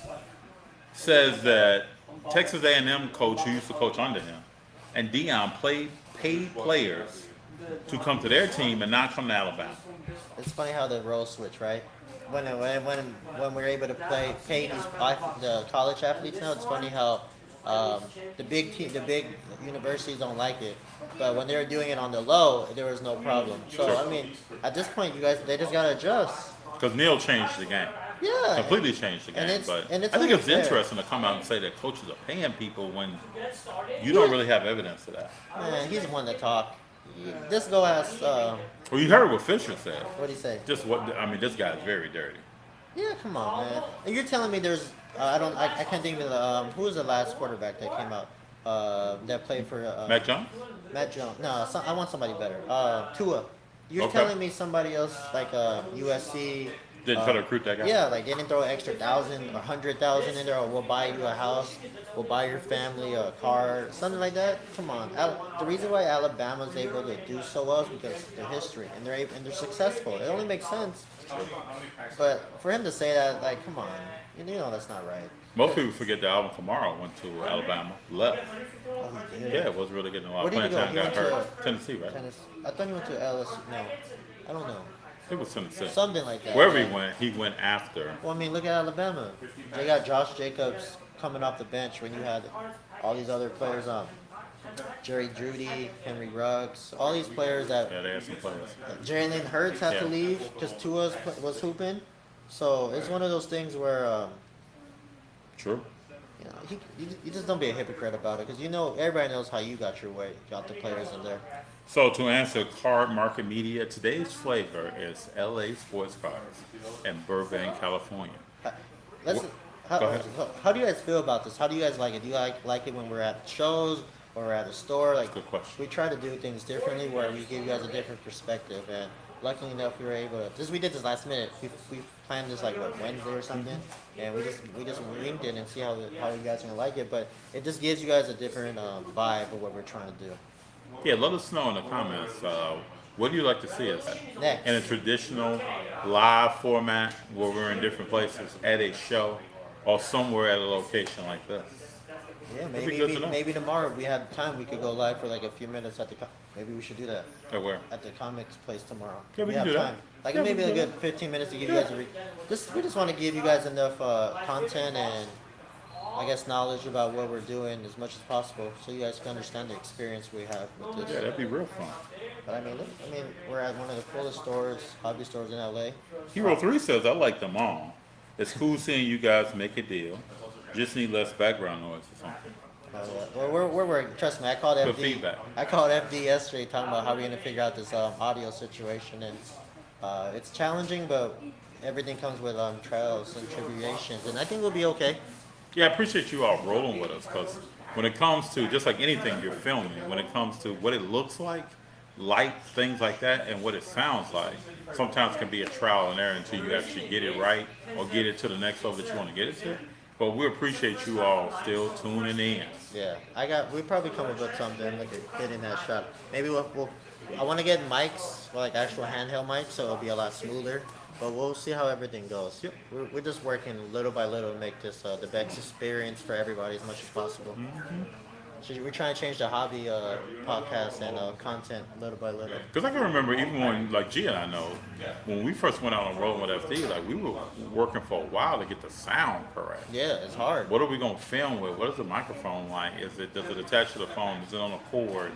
says that Texas A&M coach who used to coach under him and Dion paid players to come to their team and not come to Alabama. It's funny how the roles switch, right? When we're able to pay the college athletes now, it's funny how the big universities don't like it, but when they were doing it on the low, there was no problem. So I mean, at this point, they just gotta adjust. Because Neil changed the game. Yeah, Completely changed the game. But and it's I think only it's fair. interesting to come out and say that coaches are paying people when you don't really have evidence of that. Man, he's the one to talk. Just go ask. Well, you heard what Fisher said. What'd he say? Just what I mean, this guy's very dirty. Yeah, come on, man. And you're telling me there's I can't think of the who was the last quarterback that came out that played for Mac Jones? Matt Jones. No, I want somebody better. Tua. You're Okay. telling me somebody else like USC. Didn't try to recruit that guy? Yeah, like they didn't throw an extra 1,000 or 100,000 in there, or we'll buy you a house, we'll buy your family a car, something like that. Come on, the reason why Alabama's able to do so well is because of their history and they're successful. It only makes sense. But for him to say that, like, come on, you know that's not right. Most people forget that Alvin Kamara went to Alabama, left. Oh, he did. Yeah, wasn't really getting a lot Where of did he playing go? time. He Got went hurt. Tennessee, right? Tennessee. I thought he went to LSU. No, I don't know. It was Tennessee. Something like that. Wherever yeah. he went after. Well, I mean, look at Alabama. They got Josh Jacobs coming off the bench when you had all these other players on. Jerry Jeudy, Henry Ruggs, all these players that Yeah, they had some players. Jalen Hurts had to Yeah. leave because Tua was hooping. So it's one of those things where True. you know you just don't be a hypocrite about it because you know everybody knows how you got your way, got the players in there. So to answer Card Market Media, today's flavor is LA sports cars in Burbank, California. Let's. Go ahead. How do you guys feel about this? How do you guys like it? Do you like it when we're at shows or we're at a store? Like, Good question. we try to do things differently where we give you guys a different perspective. And luckily enough, we were able to. We did this last minute. We planned this like what, Wednesday or something, and we just winged it and see how you guys are gonna like it. But it just gives you guys a different vibe of what we're trying to do. Yeah, let us know in the comments. What do you like to see us Next. in a traditional live format where we're in different places at a show or somewhere at a location like this? Yeah, That'd be good to know. maybe tomorrow if we had time we could go live for like a few minutes at the. Maybe we should do that. At where? At the comics place tomorrow. Yeah, we can have do that. time. Like Yeah, we maybe can a do good 15 minutes to give you guys we just want to give you guys enough content and I guess knowledge about what we're doing as much as possible so you guys can understand the experience we have with Yeah, this. that'd be real fun. But I mean, look, we're at one of the coolest stores, hobby stores in LA. Hero 3 says, I like them all. It's cool seeing you guys make a deal. Just need less background noise or something. Well, we're working. Trust me, I called Good FD. feedback. I called FD yesterday talking about how we're gonna figure out this audio situation, and it's challenging, but everything comes with trials and tribulations, and I think we'll be okay. Yeah, I appreciate you all rolling with us because when it comes to, just like anything you're filming, when it comes to what it looks like, light, things like that, and what it sounds like, sometimes can be a trial and error until you actually get it right or get it to the next level that you want to get it to. But we appreciate you all still tuning in. Yeah, we probably come up with something like getting that shot. Maybe I want to get mics, like actual handheld mics, so it'll be a lot smoother. But we'll see how everything goes. Yep. We're just working little by little to make this the best experience for everybody as much as possible. So we're trying to change the hobby podcast and content little by little. Because I can remember even when, like G and I know, when we first went out on Rolling with FD, like we were working for a while to get the sound correct. Yeah, it's hard. What are we going to film with? What is the microphone like? Does it attach to the phone? Is it on a cord?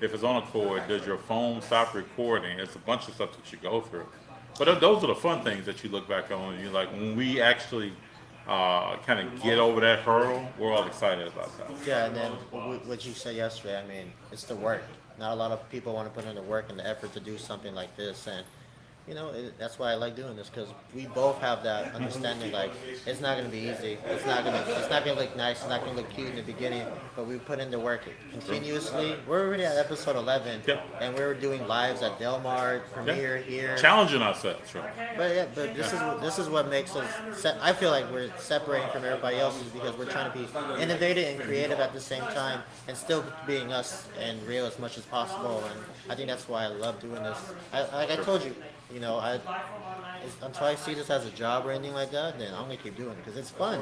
If it's on a cord, does your phone stop recording? It's a bunch of stuff that you go through. But those are the fun things that you look back on and you're like, when we actually kind of get over that hurdle, we're all excited about that. Yeah, and then what you said yesterday, I mean, it's the work. Not a lot of people want to put in the work and the effort to do something like this, and that's why I like doing this because we both have that understanding. Like, it's not gonna be easy. It's not gonna look nice. It's not gonna look cute in the beginning. But we put in the work continuously. We're already at episode 11, Yep. and we're doing lives at Del Mar, Premiere here. Challenging ourselves, right? But this is what makes us. I feel like we're separating from everybody else is because we're trying to be innovative and creative at the same time, and still being us and real as much as possible. And I think that's why I love doing this. Like I told you, until I see this as a job or anything like that, then I'm gonna keep doing it because it's fun.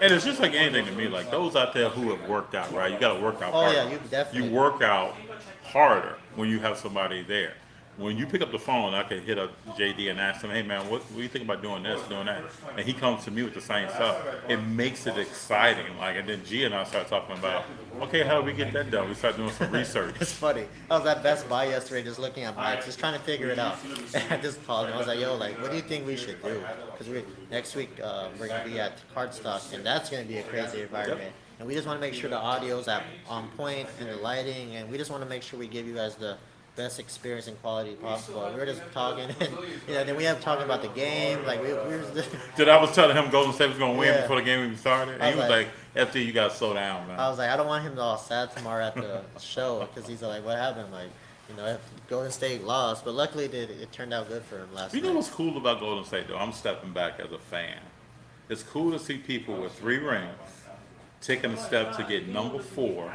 And it's just like anything to me. Like those out there who have worked out, right? You got to work out Oh harder. yeah, you definitely. You work out harder when you have somebody there. When you pick up the phone, I can hit up JD and ask him, "Hey man, what do you think about doing this, doing that?" And he comes to me with the same stuff. It makes it exciting. Like, and then G and I start talking about, okay, how do we get that done? We start doing some research. It's funny. I was at Best Buy yesterday just looking at mics, just trying to figure it out. And I just called him. I was like, yo, like, what do you think we should do? Because next week we're going to be at Cardstock, and that's going to be a crazy environment. And we just want to make sure the audio's on point and the lighting, and we just want to make sure we give you guys the best experience and quality possible. We were just talking, and then we have talking about the game. Like we were just, Did I was telling him Golden State was going to win Yeah. before the game even started? And he was like, FT, you got to slow down, man. I was like, I don't want him to all sad tomorrow at the show because he's like, what happened? Like, if Golden State lost, but luckily it turned out good for him last You know night. what's cool about Golden State, though? I'm stepping back as a fan. It's cool to see people with 3 rings taking a step to get number 4.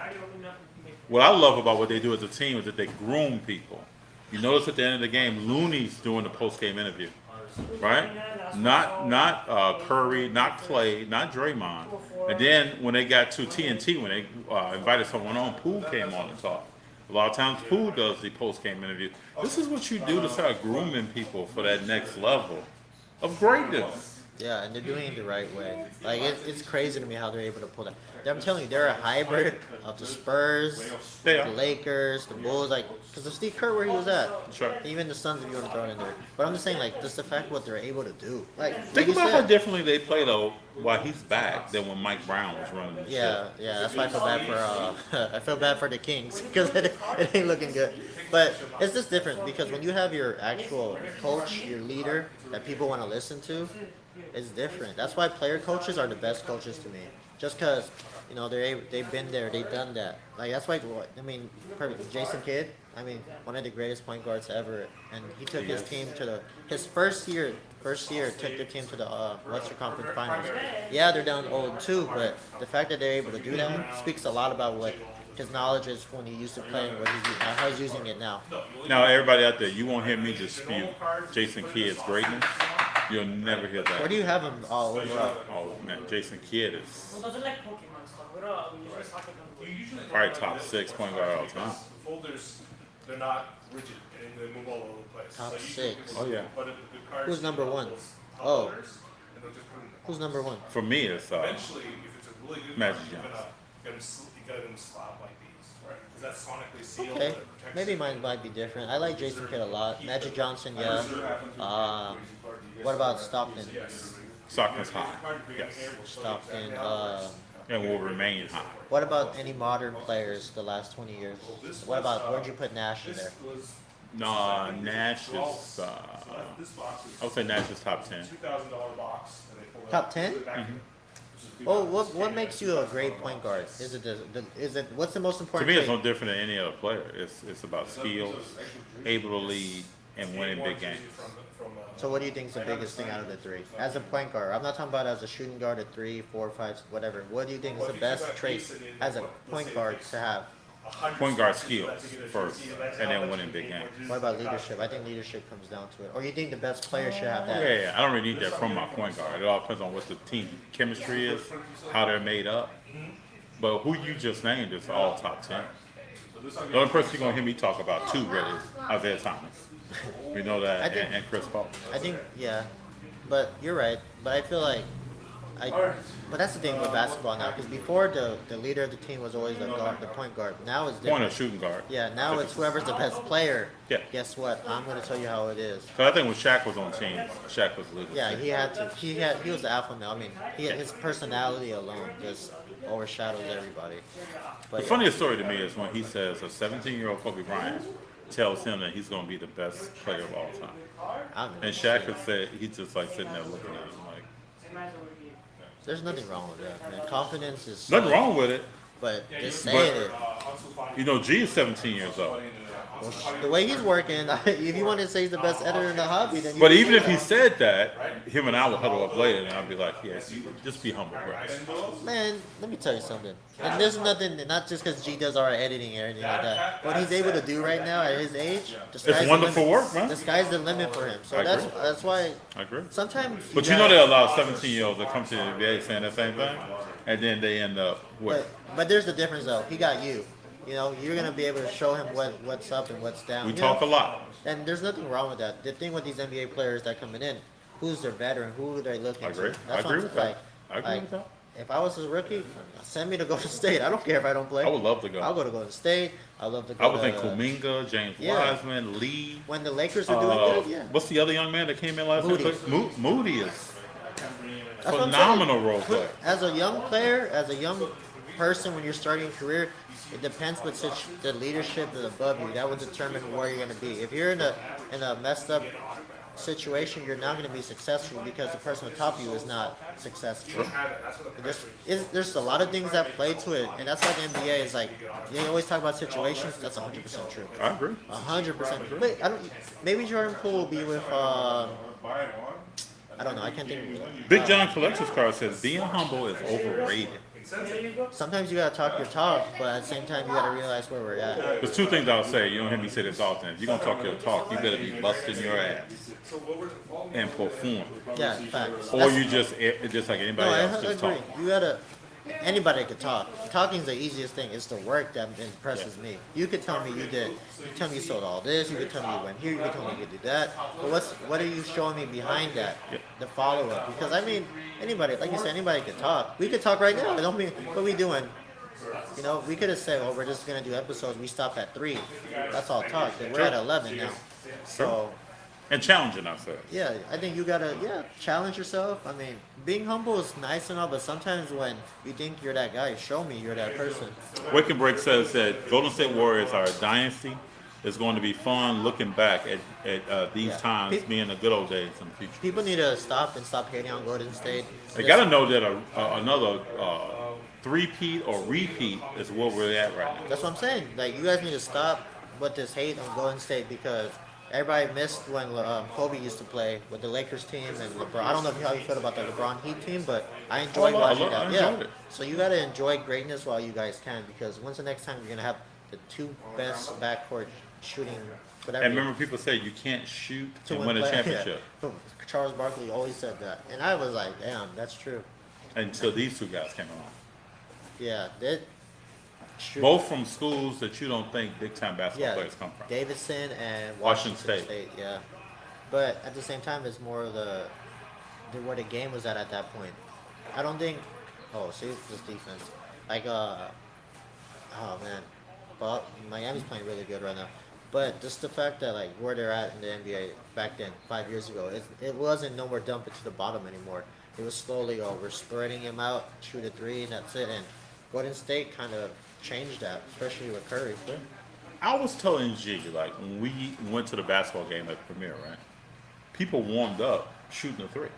What I love about what they do as a team is that they groom people. You notice at the end of the game, Looney's doing the post-game interview, right? Not Curry, not Clay, not Draymond. And then when they got to TNT, when they invited someone on, Poole came on to talk. A lot of times Poole does the post-game interview. This is what you do to start grooming people for that next level of greatness. Yeah, and they're doing it the right way. Like it's crazy to me how they're able to pull that. I'm telling you, they're a hybrid of the Spurs, They are. the Lakers, the Bulls. Like, because of Steve Kerr, where he was at. Sure. Even the Suns, if you want to throw it in there. But I'm just saying, like, just the fact what they're able to do. Like Think you about how said. differently they play, though, while he's back than when Mike Brown was running the Yeah, shit. yeah, that's why I feel bad for I feel bad for the Kings because it ain't looking good. But it's just different because when you have your actual coach, your leader that people want to listen to, it's different. That's why player coaches are the best coaches to me. Just because they've been there, they've done that. Like that's why perfect. Jason Kidd. I mean, one of the greatest point guards ever, and he took his team to his first year took the team to the Western Conference Finals. Yeah, they're down 0-2, but the fact that they're able to do that speaks a lot about what his knowledge is when he used to play and how he's using it now. Now, everybody out there, you won't hear me dispute Jason Kidd's greatness. You'll never hear that. Where do you have him all overall? Oh, man, Jason Kidd is Well, those are like Pokemon stuff. We usually talk about them. probably top 6 point guard all time. The folders, they're not rigid and they move all over the place. Top So you can 6. Oh, yeah. put the cards Who's number in 1? those top Oh. loaders, and they'll just put them in the Who's number 1? For me, it's Eventually, if it's a really good Magic card, you're Johnson. gonna get them slab like these, right? Because that's sonically sealed. Okay, that protects maybe it. mine might be different. I like Jason Kidd a lot. Magic Johnson, yeah. What about Stockton? Stockton's high. Yes. Stockton. And will remain high. What about any modern players the last 20 years? What about where'd you put Nash in there? No, Nash is, This box is I would say Nash is top 10. $2,000 box, and they pull it Top out. 10? Oh, what makes you a great point guard? Is it what's the most To important? me, it's trait? no different than any other player. It's about skills, able to lead, and winning big games. So what do you think is the biggest thing out of the 3? As a point guard, I'm not talking about as a shooting guard at 3, 4, 5, whatever. What do you think is the best trait as a point guard to have? Point guard skills first, and then winning big games. What about leadership? I think leadership comes down to it. Or you think the best player should have that? Yeah, I don't really need that from my point guard. It all depends on what the team chemistry is, how they're made up. But who you just named is all top 10. The only person you're going to hear me talk about too really is Isaiah Thomas. We know that, I think- and Chris Paul. I think, yeah. But you're right. But I feel like but that's the thing with basketball now, because before the leader of the team was always the point guard. Now it's Point different. of shooting guard. Yeah, now it's whoever's the best player. Yeah. Guess what? I'm going to tell you how it is. So I think when Shaq was on team, Shaq was leader. Yeah, he had to. He was the alpha male. I mean, his personality alone just overshadows everybody. The But funniest story to me is when he says a 17-year-old Kobe Bryant tells him that he's going to be the best player of all time. I don't know. And Shaq has said he's just like sitting there looking at him like, There's nothing wrong with that, man. Confidence is nothing wrong with it. but just saying it. You know, G is 17 years old. The way he's working, if you want to say he's the best editor in the hobby, then you But can even say if he that. said that, him and I would huddle up later, and I'd be like, "Yeah, you just be humble, bro." Man, let me tell you something. And there's nothing, not just because G does our editing or anything like that. What he's able to do right now at his age, the sky's It's the wonderful limit. work, man. The sky's the limit for him. So I that's agree. why I agree. sometimes. But you know there are a lot of 17-year-olds that come to the NBA saying that same thing, and then they end up with. But there's the difference though. He got you. You know, you're gonna be able to show him what's up and what's down. We You talk know? a lot. And there's nothing wrong with that. The thing with these NBA players that coming in, who's their veteran? Who are they looking I agree. to? I agree what with I'm that. I agree with that. If I was a rookie, send me to Golden State. I don't care if I don't play. I would love to go. I'll go to Golden State. I love to go. I would to, think Kuminga, James Yeah. Wiseman, Lee. When the Lakers are doing good, yeah. What's the other young man that came in last Moody. week? Moody is That's what I'm phenomenal saying. role player. As a young player, as a young person, when you're starting a career, it depends what the leadership is above you. That will determine where you're going to be. If you're in a messed up situation, you're not going to be successful because the person on top of you is not successful. There's a lot of things that play to it, and that's why the NBA is like. You always talk about situations. That's 100% true. I agree. 100%. But I don't. Maybe Jordan Poole will be with. I don't know. I can't think. Big John Collector's Card says being humble is overrated. Sometimes you gotta talk your talk, but at the same time you gotta realize where we're at. There's two things I'll say. You don't hear me say this often. If you're gonna talk your talk, you better be busting your ass and perform, Yeah, in fact. or you just like anybody No, I else, just agree. talk. You gotta. Anybody could talk. Talking's the easiest thing. It's the work that impresses me. You could tell me you did. You tell me you sold all this. You could tell me you went here. You could tell me you did that. But what are you showing me behind that? Yeah. The follow up. Because I mean, anybody, like you said, anybody could talk. We could talk right now. Don't mean what we doing. You know, we could have said, "Oh, we're just gonna do episodes. We stop at 3. That's all talk. We're at 11 now. So. And challenging ourselves. Yeah, I think you gotta challenge yourself. I mean, being humble is nice and all, but sometimes when you think you're that guy, show me you're that person. Wake and Break says that Golden State Warriors are a dynasty. It's going to be fun looking back at these Yeah. times Pe- being the good old days in the future. People need to stop hating on Golden State. They got to know that another three-peat or repeat is where we're at right now. That's what I'm saying. Like, you guys need to stop with this hate on Golden State because everybody missed when Kobe used to play with the Lakers team and LeBron. I don't know how you feel about the LeBron Heat team, but I enjoyed watching that. I Yeah. enjoyed it. So you gotta enjoy greatness while you guys can because when's the next time you're gonna have the two best backcourt shooting whatever? And remember, people say you can't shoot to and win a play- championship Yeah. Charles Barkley always said that, and I was like, damn, that's true. until these two guys came along. Yeah, that. True. Both from schools that you don't think big-time basketball Yeah, players come from. Davidson and Washington Washington State. State. Yeah, but at the same time, it's more of the where the game was at that point. I don't think. Oh, see this defense. Like oh man, but Miami's playing really good right now. But just the fact that like where they're at in the NBA back then, 5 years ago, it wasn't nowhere dumping to the bottom anymore. It was slowly, we're spreading him out, shoot a 3, and that's it. And Golden State kind of changed that, especially with Curry. I was telling G, like, when we went to the basketball game at Premier, right? People warmed up shooting a 3.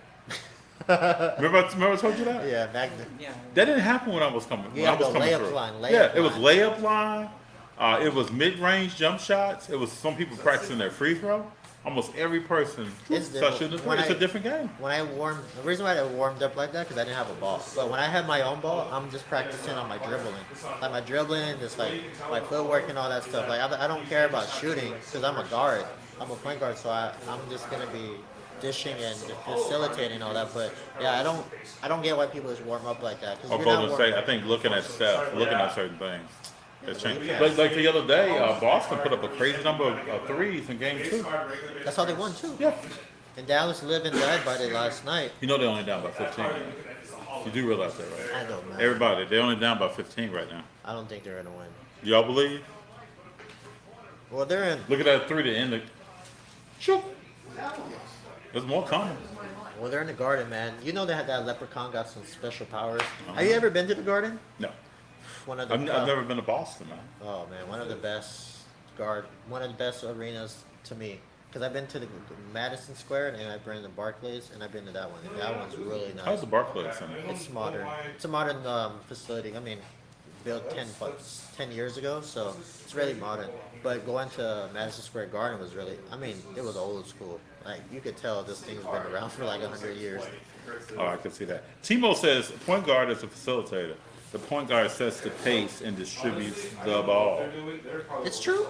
remember I told you that? Yeah, back then. That didn't happen when I was coming. You when I had was the coming layup through. line, Yeah, layup it was line. layup line. It was mid-range jump shots. It was some people practicing their free throw. Almost every person It's started shooting a 3. when It's I- a different game. When I the reason why I warmed up like that because I didn't have a ball. But when I had my own ball, I'm just practicing on my dribbling, like my dribbling, just like my footwork and all that stuff. Like I don't care about shooting because I'm a guard. I'm a point guard, so I'm just gonna be dishing and facilitating all that. But yeah, I don't get why people just warm up like that. 'Cause Or you're not Golden warming State, I up. think looking at stuff, looking at certain things, has changed. Like the other day, Boston put up a crazy number of threes in game 2. That's how they won too. Yeah. And Dallas lived and died by it last night. You know they're only down by 15. Right? You do realize that, right? I don't know. Everybody, they're only down by 15 right now. I don't think they're gonna win. Y'all believe? Well, they're in. Look at that 3 to end the. Shoot. There's more coming. Well, they're in the Garden, man. You know that Leprechaun got some special powers. Have you ever been to the Garden? No. One of the I've never been to Boston, man. Oh man, one of the best guard, one of the best arenas to me. Because I've been to the Madison Square and I've been to Barclays and I've been to that one. And that one's really nice. How's the Barclays Center? It's modern. It's a modern facility. I mean, built 10 years ago, so it's really modern. But going to Madison Square Garden was really, I mean, it was old school. Like, you could tell this thing's been around for like 100 years. Oh, I can see that. Timo says point guard is a facilitator. The point guard sets the pace and distributes the ball. It's true,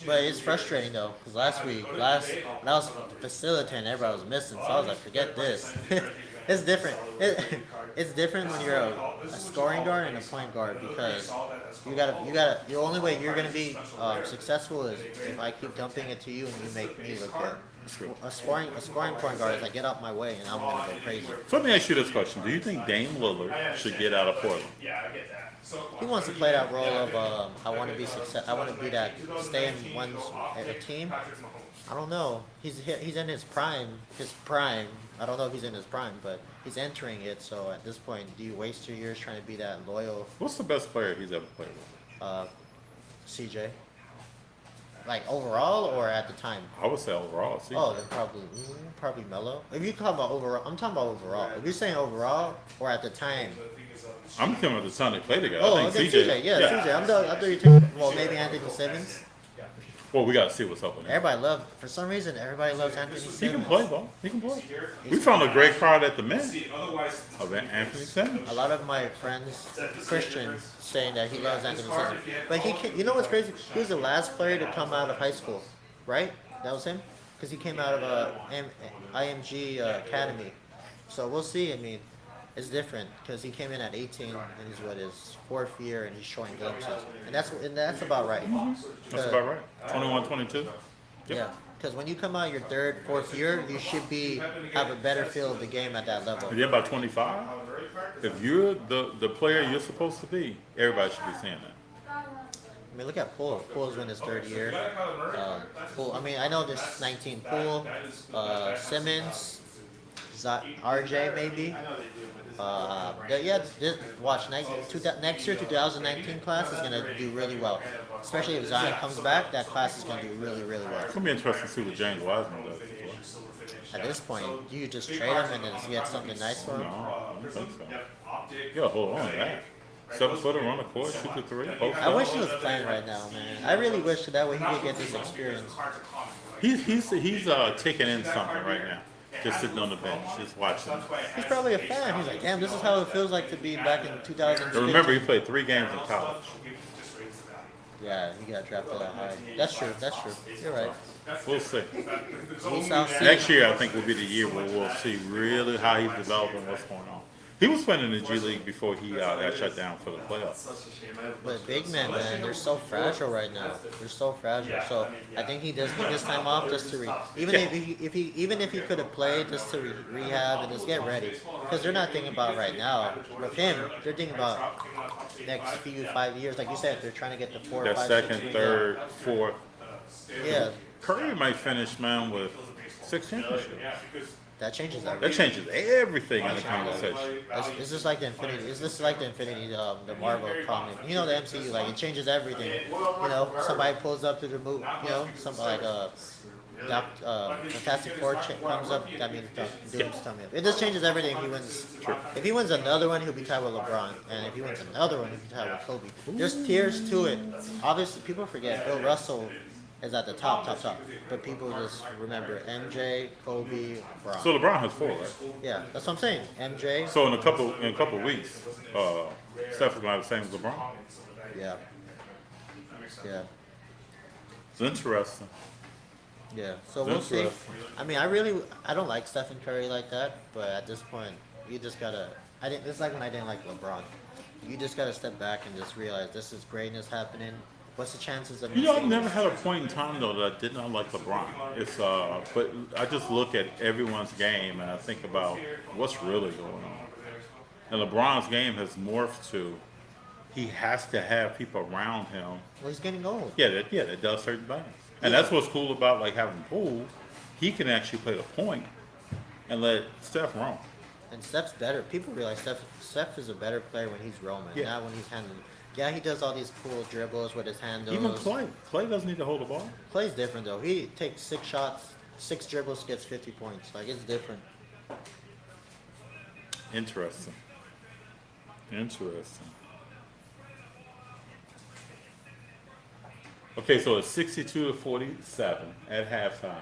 but it's frustrating though, because when I was facilitating, everybody was missing, so I was like, forget this. It's different. It's different when you're a scoring guard and a point guard because you gotta. The only way you're gonna be successful is if I keep dumping it to you and you make me look good. A scoring point guard is like get out my way and I'm gonna go crazy. So let me ask you this question: do you think Dame Lillard should get out of Portland? He wants to play that role of I want to be success. I want to be that stay in one team. I don't know. He's in his prime. I don't know if he's in his prime, but he's entering it. So at this point, do you waste your years trying to be that loyal? What's the best player he's ever played with? CJ. Like overall or at the time? I would say overall. See, Oh, then probably Melo. If you talk about overall, I'm talking about overall. If you're saying overall or at the time. I'm thinking of the time they played together. Oh, I okay, think CJ. Yeah, CJ. I thought you were talking. Well, maybe Anthony Simmons. Well, we got to see what's up with him. For some reason, everybody loves Anthony Simmons. He can play, ball. He can play. We found a great card at the Met of Anthony Simmons. A lot of my friends, Christian, saying that he loves Anthony Simmons. But he can't, you know what's crazy? He was the last player to come out of high school, right? That was him? Because he came out of IMG Academy. So we'll see. I mean, it's different because he came in at 18 and he's his 4th year and he's showing glimpses. And that's about right. That's about right. 21, 22. Yeah. Because when you come out your 3rd, 4th year, you should have a better feel of the game at that level. If you're about 25, if you're the player you're supposed to be, everybody should be saying that. I mean, look at Poole. Poole's in his 3rd year. Poole. I mean, I know this 19 Poole, Simmons, RJ maybe. Watch next year, 2019 class is gonna do really well. Especially if Zion comes back, that class is gonna do really, really well. It's gonna be interesting to see what James Wiseman does as well. At this point, do you just trade him and then get something nice for him? No, I don't think so. You gotta hold on to that. 7-footer, run the court, shoot the three. I wish he was playing right now, man. I really wish that way he could get this experience. He's taking in something right now. Just sitting on the bench, just watching. He's probably a fan. He's like, damn, this is how it feels like to be back in 2000. But remember, he played 3 games in college. Yeah, he got drafted that high. That's true. You're right. We'll see. We shall see. Next year, I think, will be the year where we'll see really how he's developing, what's going on. He was playing in the G League before he got shut down for the playoffs. But big men, they're so fragile right now. They're so fragile. So I think he does need this time off just to even if he could have played just to rehab and just get ready, because they're not thinking about right now. With him, they're thinking about next 5 years. Like you said, they're trying to get the 4, That 5, second, 6 third, fourth. Yeah, Curry might finish, man, with 6 championships. that changes That everything. changes everything in the conversation. It's just like the Infinity. It's just like the Infinity, the Marvel comic. You know, the MCU, like it changes everything. You know, somebody pulls up to the movie. You know, somebody like Fantastic Four comes up. I mean, Doom's coming up. It just changes everything if he wins. If he wins another one, he'll be tied with LeBron, and if he wins another one, he'll be tied with Kobe. There's tiers to it. Obviously, people forget Bill Russell is at the top, but people just remember MJ, Kobe, LeBron. So LeBron has 4, right? Yeah, that's what I'm saying. MJ. So in a couple weeks, Steph is gonna have the same as LeBron. Yeah. Yeah. It's interesting. Yeah. So we'll see. I mean, I don't like Stephen Curry like that, but at this point, you just gotta. It's like when I didn't like LeBron. You just gotta step back and just realize this is greatness happening. What's the chances of? I've never had a point in time though that I did not like LeBron. It's but I just look at everyone's game and I think about what's really going on. And LeBron's game has morphed to he has to have people around him. Well, he's getting old. Yeah, that does certain things. And that's what's cool about like having Poole. He can actually play the point and let Steph roam. And Steph's better. People realize Steph is a better player when he's roaming, Yeah. not when he's handling. Yeah, he does all these cool dribbles with his handles. Even Clay. Clay doesn't need to hold the ball. Clay's different though. He takes 6 shots, 6 dribbles, gets 50 points. Like it's different. Interesting. Interesting. Okay, so it's 62-47 at halftime.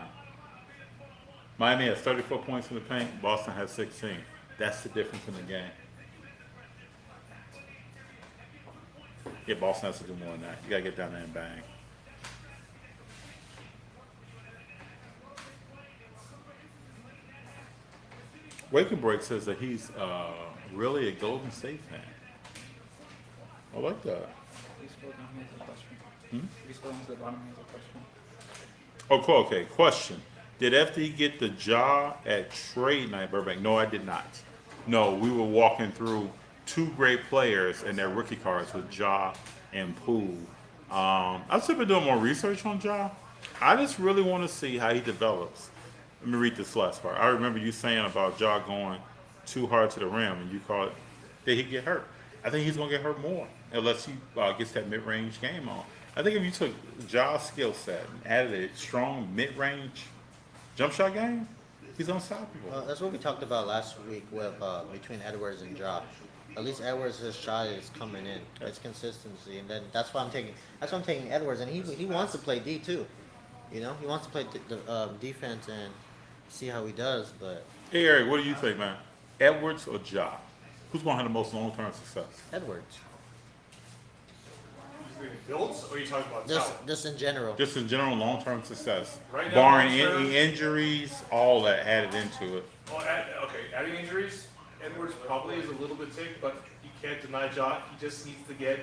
Miami has 34 points in the paint. Boston has 16. That's the difference in the game. Yeah, Boston has to do more than that. You gotta get down there and bang. Wake and Break says that he's really a Golden State fan. I like that. Please scroll down. He has a question. Hmm? Please scroll down to the bottom. He has a question. Oh, cool. Okay. Question: did FD get the job at trade night, Burbank? No, I did not. No, we were walking through two great players and their rookie cards with Ja and Poole. I've still been doing more research on Ja. I just really want to see how he develops. Let me read this last part. I remember you saying about Ja going too hard to the rim, and you called it, did he get hurt? I think he's going to get hurt more unless he gets that mid-range game on. I think if you took Ja's skill set and added a strong mid-range jump shot game, he's unstoppable. That's what we talked about last week with between Edwards and Ja. At least Edwards' his shot is coming in. It's consistency, and then that's why I'm taking. That's why I'm taking Edwards, and he wants to play D too. You know, he wants to play the defense and see how he does. But Hey, Eric, what do you think, man? Edwards or Ja? Who's going to have the most long-term success? Edwards, Builds, or are you talking about talent? just in general. Just in general, long-term success. Right now, Barring I'm sure- any injuries, all that added into it. Well, adding injuries, Edwards probably is a little bit sick, but you can't deny Ja. He just needs to get,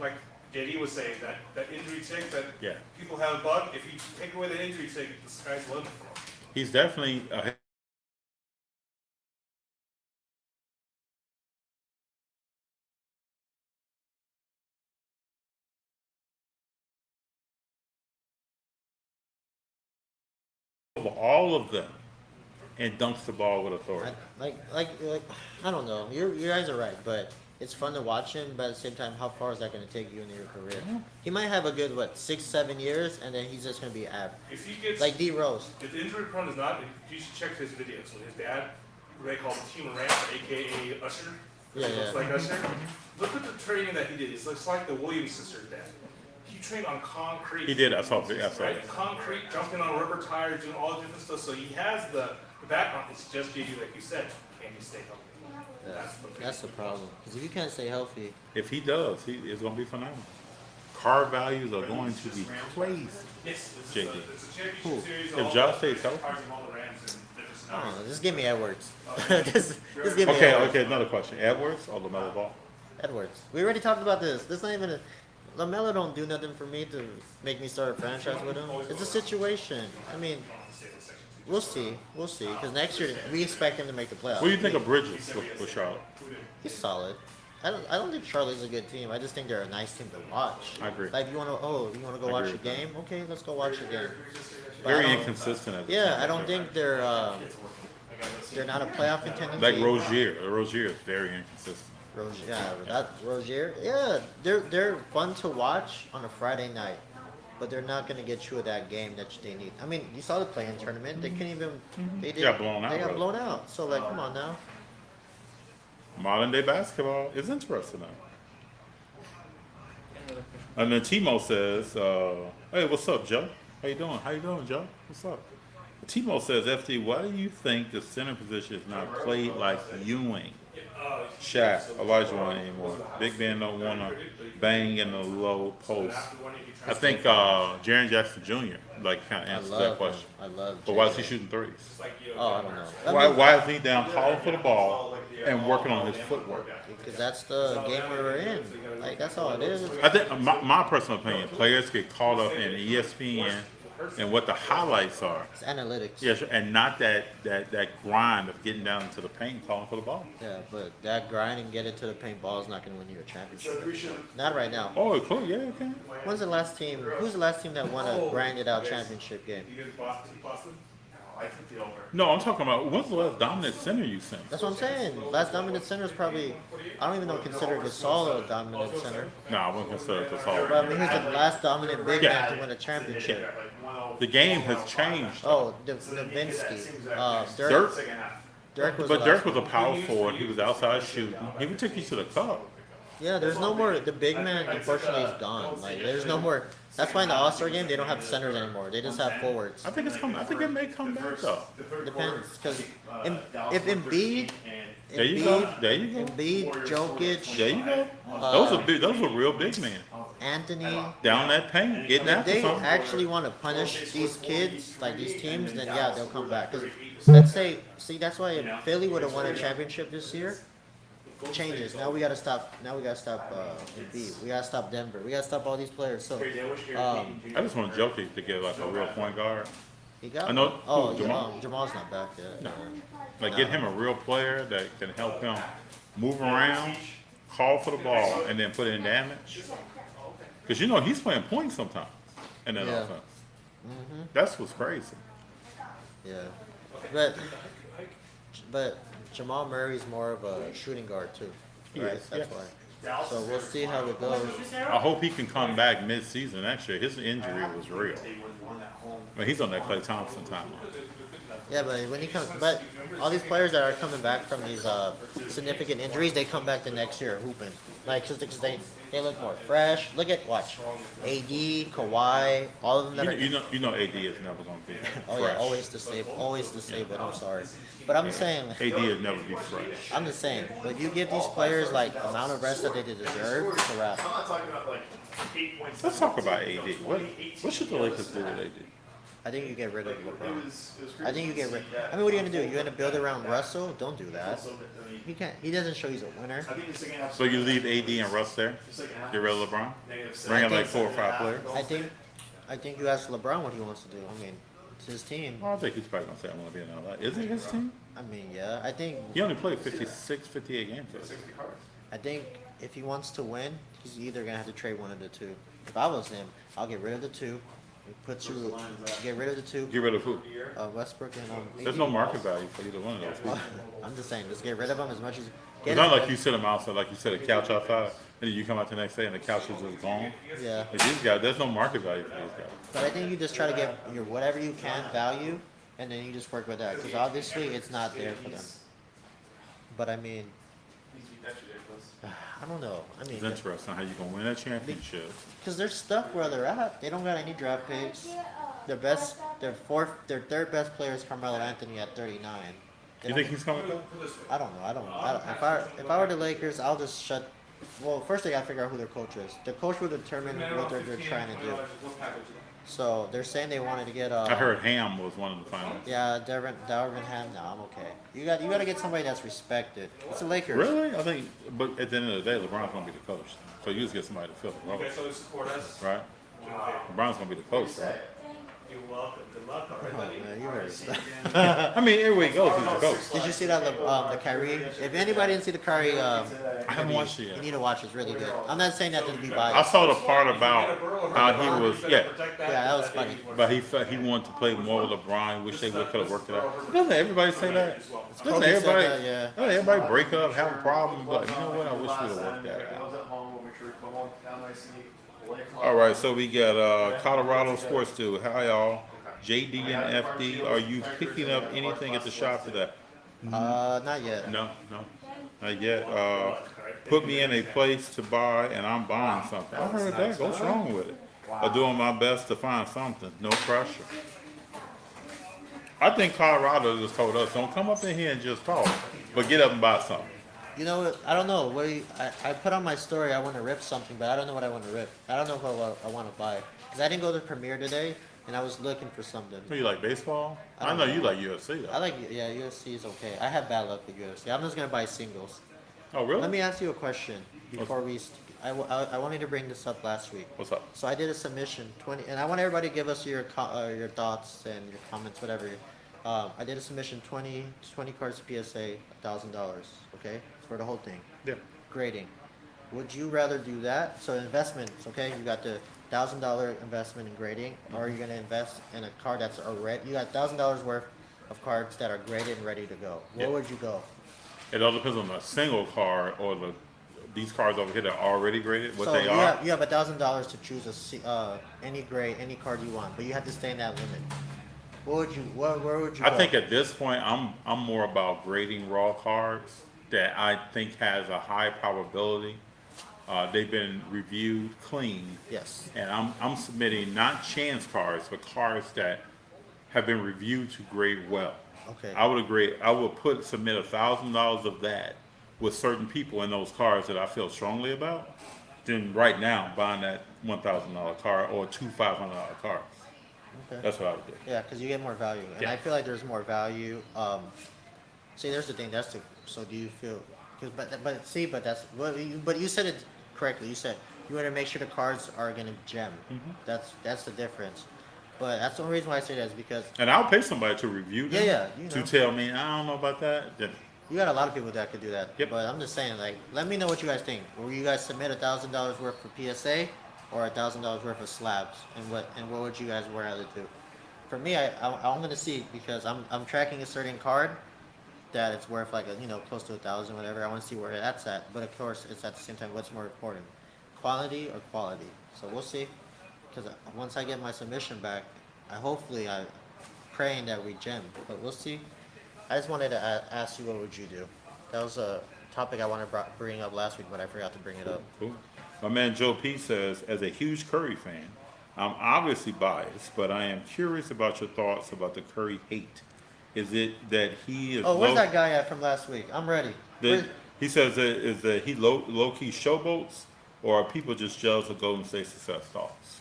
like JD was saying, that injury tick that Yeah. people have a bug. If you take away that injury tick, the sky's the limit for him. He's definitely ahead of all of them and dunks the ball with authority. Like I don't know. You guys are right, but it's fun to watch him. But at the same time, how far is that going to take you in your career? He might have a good 6-7 years, and then he's just going to be average. If he gets Like D Rose. if the injury prone is not, you should check his videos. So his dad, who they call him Team Rant, aka Usher. Yeah, He looks yeah. like Usher. Look at the training that he did. It looks like the Williams sisters' dad. He trained on concrete. He did. I saw it. Right? Concrete, jumping on rubber tires, doing all different stuff. So he has the background. It's just JD, like you said. Can he stay healthy? That's the problem. Because if you can't stay healthy, If he does, it's going to be phenomenal. Car values are going to be crazy. Yes, it's JD. it's a championship Cool. series. If all Ja the stays healthy. cars and all the Rams and different I don't scenarios. know. Just give me Edwards. just give me Okay, Edwards. okay, another question. Edwards or LaMelo Ball? Edwards. We already talked about this. This not even a. LaMelo don't do nothing for me to make me start a franchise with him. It's a situation. I mean, we'll see. We'll see. Because next year we expect him to make the playoffs. What do you think of Bridges with Charlotte? He's solid. I don't think Charlotte's a good team. I just think they're a nice team to watch. I agree. Like you want to go I watch agree a with that. game? Okay, let's go watch a game. But I Very don't- inconsistent. At the Yeah, time. I don't think they're not a playoff contending Like team. Rozier. Rozier is very inconsistent. Rozier. Yeah, they're fun to watch on a Friday night, but they're not gonna get you that game that they need. I mean, you saw the play-in tournament. They couldn't even. They did. got blown out, They got brother. blown out. So like, come on now. Modern day basketball is interesting though. Any other question? And then Timo says, "Hey, what's up, Joe? How you doing? How you doing, Joe? What's up?" Timo says, "FD, why do you think the center position is not played like Ewing, Shaq, Elijah Wan anymore? Big Ben don't want to bang in the low post." I think Jaren Jackson Jr. like kind of I answers that love question. him. I love. But why is JJ. he shooting threes? Oh, I don't know. Why is he down calling for the ball and working on his footwork? Because that's the game we're in. Like that's all it is. I think my personal opinion, players get caught up in ESPN and what the highlights are. It's analytics. Yes, and not that grind of getting down into the paint and calling for the ball. Yeah, but that grind and get it to the paintball is not going to win you a championship. Not right now. Oh, cool, yeah, okay. When's the last team? Who's the last team that won a grinded out championship game? You guys Boston? No, I'm talking about when's the last dominant center you seen? That's what I'm saying. Last dominant center is probably, I don't even know consider Gasol a dominant center. No, I wouldn't consider it this all. But I mean, he's the last dominant big Yeah. man to win a championship. The game has changed. Oh, Davinsky. Dirk, Dirk was but the Dirk last was a one. power forward. He was outside shooting. He would take you to the cup. Yeah, there's no more. The big man, unfortunately, is gone. Like, there's no more. That's why in the All-Star game, they don't have centers anymore. They just have forwards. I think it's coming. I think it may come back though. Depends, because if Embiid, There you go. There you go. Embiid, Jokic, There you go. Those are big. Those are real big men. Anthony, Down that paint, getting if after they something. actually want to punish these kids, like these teams, then yeah, they'll come back. 'Cause let's say, see, that's why if Philly would have won a championship this year. Changes. Now we gotta stop. Now we gotta stop Embiid. We gotta stop Denver. We gotta stop all these players. So, I just want Jokic to get like a real point guard. he got. I know- Oh, who, Jamal? Jamal's not back yet. No. Like get him a real player that can help him move around, call for the ball, and then put in damage. Because you know he's playing point sometimes in that Yeah. offense. That's what's crazy. Yeah, but Jamal Murray's more of a shooting guard too, He right? is, That's yeah. why. So we'll see how it goes. I hope he can come back mid-season next year. His injury was real. I mean, he's on that Klay Thompson timeline. Yeah, but when he comes, but all these players that are coming back from these significant injuries, they come back the next year hooping. Like, cause they look more fresh. Watch, AD, Kawhi, all of them that are. You know, AD is never going to be Oh fresh. yeah, always disabled. I'm sorry, but I'm saying. AD is never be fresh. I'm just saying, but you give these players like amount of rest that they deserve, it's a wrap. Let's talk about AD. What should the Lakers do with AD? I think you get rid of LeBron. I think you get rid. I mean, what are you gonna do? You're gonna build around Russell? Don't do that. He can't. He doesn't show he's a winner. So you leave AD and Russ there? Get rid of LeBron? Bring in like 4 or 5 players? I think you ask LeBron what he wants to do. I mean, it's his team. Well, I think he's probably going to say, I want to be in LA. Is it his team? I mean, yeah. I think. He only played 56, 58 games. I think if he wants to win, he's either gonna have to trade one of the two. If I was him, I'll get rid of the two. Get rid of the two. Get rid of who? Westbrook and There's no market value for either one of those people. I'm just saying, just get rid of them as much as. It's not like you sit them outside, like you sit a couch outside, and then you come out the next day and the couch is just gone. Yeah. Like these guys, there's no market value for these guys. But I think you just try to get your whatever you can value, and then you just work with that. Because obviously it's not there for them. But I mean, I don't know. I mean, It's interesting how you going to win that championship. because they're stuck where they're at. They don't got any draft picks. Their third best player is Carmelo Anthony at 39. They You don't- think he's coming? I don't know. I don't. If I were the Lakers, I'll just shut. Well, first they gotta figure out who their coach is. The coach will determine what they're trying to do. So they're saying they wanted to get. I heard Ham was one of the finalists. Yeah, Darvin Ham. No, I'm okay. You got to get somebody that's respected. It's the Lakers. Really? I think, but at the end of the day, LeBron's going to be the coach. So you just get somebody to fill the role, Okay, so you support us? right? LeBron's going to be the coach, right? You're welcome. Good luck, Oh, alright? man, you heard. I mean, everywhere he goes, he's the coach. Did you see that the Kyrie? If anybody didn't see the Kyrie, I haven't watched it you yet. need to watch. It's really good. I'm not saying that to be I biased. saw the part about how he was, yeah, Yeah, that was funny. but he felt he wanted to play more with LeBron. Wish they could have worked it out. Doesn't everybody say that? Doesn't Kobe said everybody? that, yeah. Doesn't everybody break up, have a problem? But you know what? I wish we'd have worked that out. All right, so we got Colorado Sports Dude. Hi y'all. JD and FD, are you picking up anything at the shop today? Not yet. No, not yet. Put me in a place to buy, and I'm buying something. I heard that. What's wrong with it? I'm doing my best to find something. No pressure. I think Colorado just told us, don't come up in here and just talk, but get up and buy something. You know what? I don't know. I put on my story I want to rip something, but I don't know what I want to rip. I don't know what I want to buy. Because I didn't go to the premiere today, and I was looking for something. You like baseball? I I know don't you know. like UFC though. I like, yeah, UFC is okay. I have bad luck with UFC. I'm just going to buy singles. Oh really? Let me ask you a question before I wanted to bring this up last week. What's up? So I did a submission, and I want everybody to give us your thoughts and your comments, whatever. I did a submission, 20 cards PSA, $1,000, okay? For the whole thing. Yeah. Grading. Would you rather do that? So investments, okay? You got the $1,000 investment in grading, or you're gonna invest in a card that's already, you got $1,000 worth of cards that are graded and ready to go, where Yeah. would you go? It all depends on the single card or these cards over here that are already graded, what So they you are. have $1,000 to choose any grade, any card you want, but you have to stay in that limit. Where would you I go? think at this point, I'm more about grading raw cards that I think has a high probability. They've been reviewed clean, Yes. and I'm submitting not chance cards, but cards that have been reviewed to grade well. Okay. I would agree. I would submit $1,000 of that with certain people in those cards that I feel strongly about. Then right now, buying that $1,000 card or two $500 cards. Okay. That's what I would do. Yeah, because you get more value, and Yeah. I feel like there's more value. See, there's the thing. So do you feel? But you said it correctly. You said you want to make sure the cards are gonna gem. Mm-hmm. That's the difference. But that's the only reason why I say that is because And I'll pay somebody to review them. Yeah, you To know. tell me I don't know about that. Then you got a lot of people that could do that. Yep. But I'm just saying, like, let me know what you guys think. Will you guys submit $1,000 worth for PSA or $1,000 worth of slabs? And what would you guys rather do? For me, I'm gonna see because I'm tracking a certain card that it's worth like close to 1,000, whatever. I want to see where that's at. But of course, it's at the same time what's more important, quantity or quality. So we'll see. Because once I get my submission back, I'm praying that we gem. But we'll see. I just wanted to ask you, what would you do? That was a topic I wanted to bring up last week, but I forgot to bring it up. cool. My man Joe P says, as a huge Curry fan, I'm obviously biased, but I am curious about your thoughts about the Curry hate. Is it that he is Oh, where's that guy at from last week? I'm ready. he says that he low key showboats, or are people just jealous of Golden State success thoughts?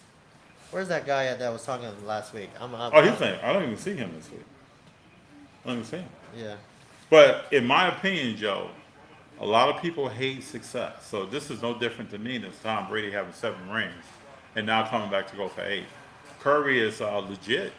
Where's that guy at that was talking last week? Oh, he's saying I don't even see him this week. I don't even see him. Yeah. But in my opinion, Joe, a lot of people hate success. So this is no different to me than Tom Brady having 7 rings and now coming back to go for 8. Curry is legit.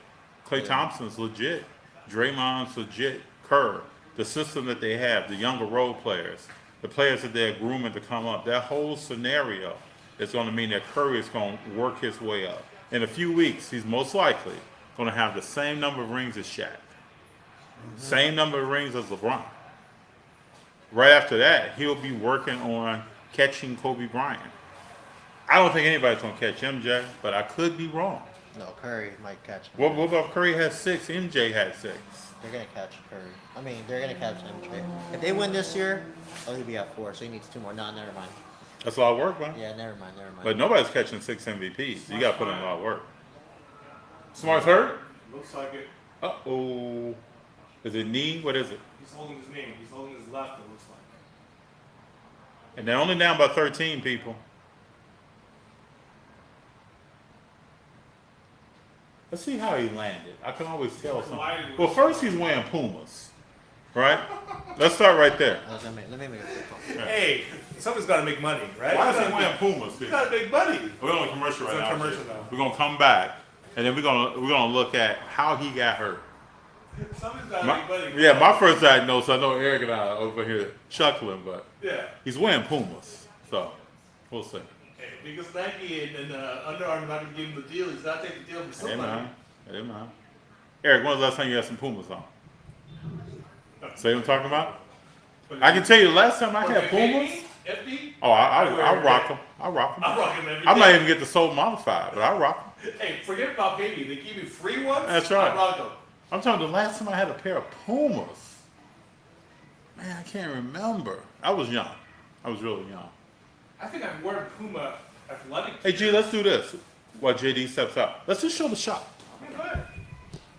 Klay Thompson's legit. Draymond's legit. Kerr, the system that they have, the younger role players, the players that they're grooming to come up, that whole scenario is going to mean that Curry is going to work his way up. In a few weeks, he's most likely going to have the same number of rings as Shaq. Same number of rings as LeBron. Right after that, he'll be working on catching Kobe Bryant. I don't think anybody's going to catch MJ, but I could be wrong. No, Curry might catch him. What about if Curry has 6, MJ had 6? They're gonna catch Curry. I mean, they're gonna catch MJ. If they win this year, he'll be at 4, so he needs 2 more. No, never mind. That's a lot of work, man. Yeah, never mind. But nobody's catching 6 MVPs. You got to put in a lot of work. Smart's hurt? Looks like it. Uh-oh. Is it knee? What is it? He's holding his knee. He's holding his left, it looks like. And they're only down by 13 people. Let's see how he landed. I can always tell something. Well, first he's wearing Pumas, right? Let's start right there. Let me make a quick call. Hey, somebody's got to make money, right? Why is he wearing Pumas? He's People? got to make money. We're on a commercial right It's on now. commercial now. We're gonna come back, and then we're gonna look at how he got hurt. Somebody's got to make money. Yeah, my first diagnosis. I know Eric and I are over here chuckling, but Yeah. he's wearing Pumas, so we'll see. Hey, because Nike and Under Armour not going to give him the deal. He's got to take the deal for Hey somebody. man, hey man. Eric, when's the last time you had some Pumas on? See what I'm talking about? I can tell you the last time I had Pumas. FD? Oh, I rock them. I rock them. I rock them every I might day. even get the soul modified, but I rock them. Hey, forget about baby. They give you free ones. That's right. I rock them. I'm talking the last time I had a pair of Pumas. Man, I can't remember. I was young. I was really young. I think I've worn Puma athletic. Hey, G, let's do this while JD steps out. Let's just show the shop. Go ahead.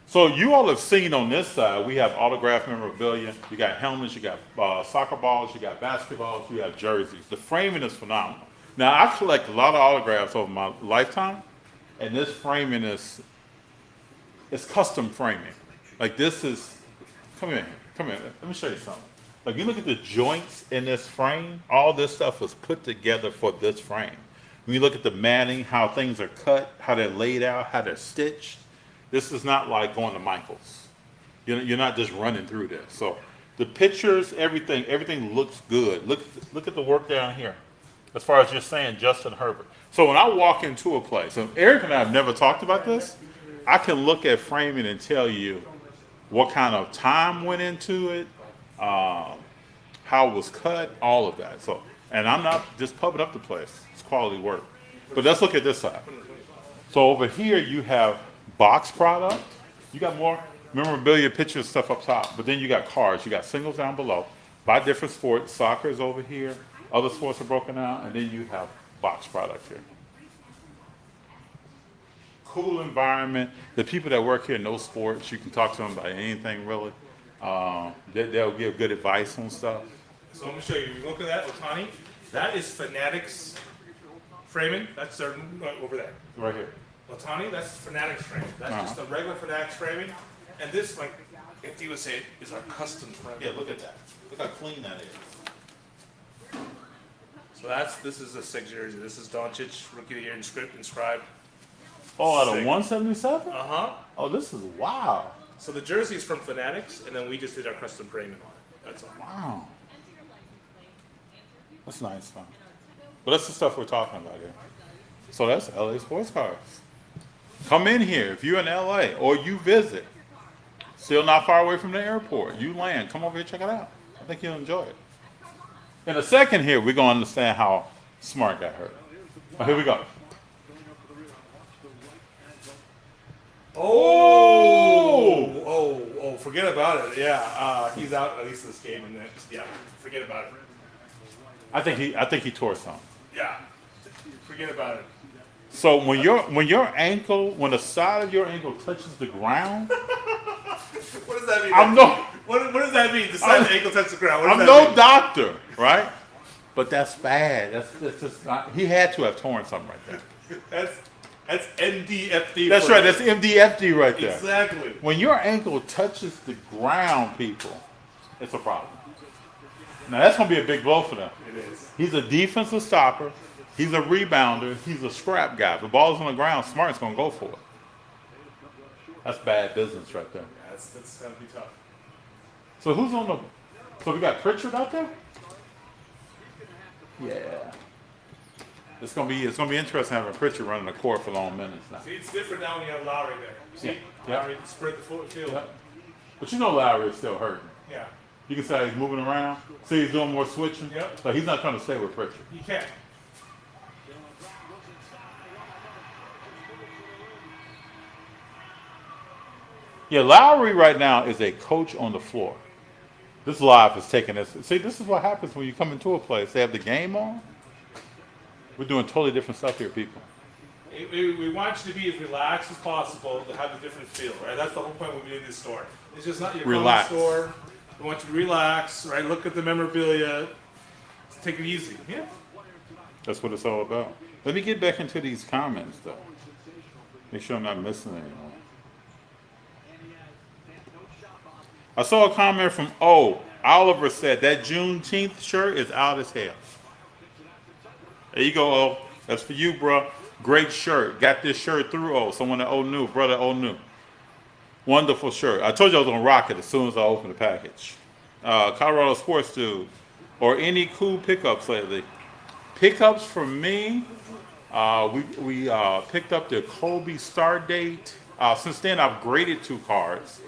So you all have seen on this side, we have autographed memorabilia. You got helmets, you got soccer balls, you got basketballs, you have jerseys. The framing is phenomenal. Now, I collect a lot of autographs over my lifetime, and this framing is custom framing. Like this is, come here. Let me show you something. Like you look at the joints in this frame, all this stuff was put together for this frame. When you look at the matting, how things are cut, how they're laid out, how they're stitched, this is not like going to Michael's. You're not just running through this. So the pictures, everything looks good. Look at the work down here. As far as just saying Justin Herbert. So when I walk into a place, and Eric and I have never talked about this, I can look at framing and tell you what kind of time went into it, how it was cut, all of that. So, and I'm not just pumping up the place. It's quality work. But let's look at this side. So over here you have box product. You got more memorabilia, pictures, stuff up top. But then you got cards. You got singles down below by different sports. Soccer is over here. Other sports are broken out. And then you have box product here. Cool environment. The people that work here know sports. You can talk to them about anything really. They'll give good advice on stuff. So let me show you. Look at that, Otani. That is Fanatics framing. That's their over there. Right here. Otani, that's Fanatics framing. That's just a regular Fanatics framing. And this, like, if you would say, is our custom framing. Yeah, look at that. Look how clean that is. So this is a 6 jersey. This is Doncic, rookie of the year inscribed. Oh, out of Sick. 177? Uh-huh. Oh, this is wow. So the jersey is from Fanatics, and then we just did our custom framing on it. That's all. Wow. That's nice, fun. But that's the stuff we're talking about here. So that's LA Sports Cars. Come in here if you're in LA or you visit. Still not far away from the airport. You land. Come over here, check it out. I think you'll enjoy it. In a second here, we're going to understand how Smart got hurt. Oh, here we go. Oh, forget about it. Yeah, he's out at least this game, and then yeah, forget about it. I think he tore something. Yeah, forget about it. So when your ankle, when the side of your ankle touches the ground, What does that mean? I'm no What does that mean? The side of the ankle touch the ground. What I'm does no that mean? doctor, right? But that's bad. That's just not. He had to have torn something right there. That's NDFD. That's right. That's MDFD right there. Exactly. When your ankle touches the ground, people, it's a problem. Now that's gonna be a big blow for them. It is. He's a defensive stopper. He's a rebounder. He's a scrap guy. If the ball's on the ground, Smart's gonna go for it. That's bad business right there. Yeah, that's gonna be tough. So who's on the? So we got Pritchard out there. Yeah. It's gonna be interesting having Pritchard running the court for long minutes now. See, it's different now when you have Lowry there. See, Yeah. Lowry spread the field. Yeah. But you know Lowry is still hurting. Yeah, You can say he's moving around. See, he's doing more switching. Yep. So he's not trying to stay with Pritchard. he can't. Yeah, Lowry right now is a coach on the floor. This live is taking this. See, this is what happens when you come into a place. They have the game on. We're doing totally different stuff here, people. We want you to be as relaxed as possible to have a different feel, right? That's the whole point when we do this store. It's just not your Relax. common store. We want you to relax, right? Look at the memorabilia. Take it easy. Yeah. That's what it's all about. Let me get back into these comments, though. Make sure I'm not missing anyone. I saw a comment from Oliver said that Juneteenth shirt is out as hell. There you go, O. That's for you, bro. Great shirt. Got this shirt through O. Someone that O knew. Brother O knew. Wonderful shirt. I told you I was going to rock it as soon as I opened the package. Colorado Sports Dude. Or any cool pickups lately. Pickups for me, we picked up the Kobe start date. Since then, I've graded 2 cards.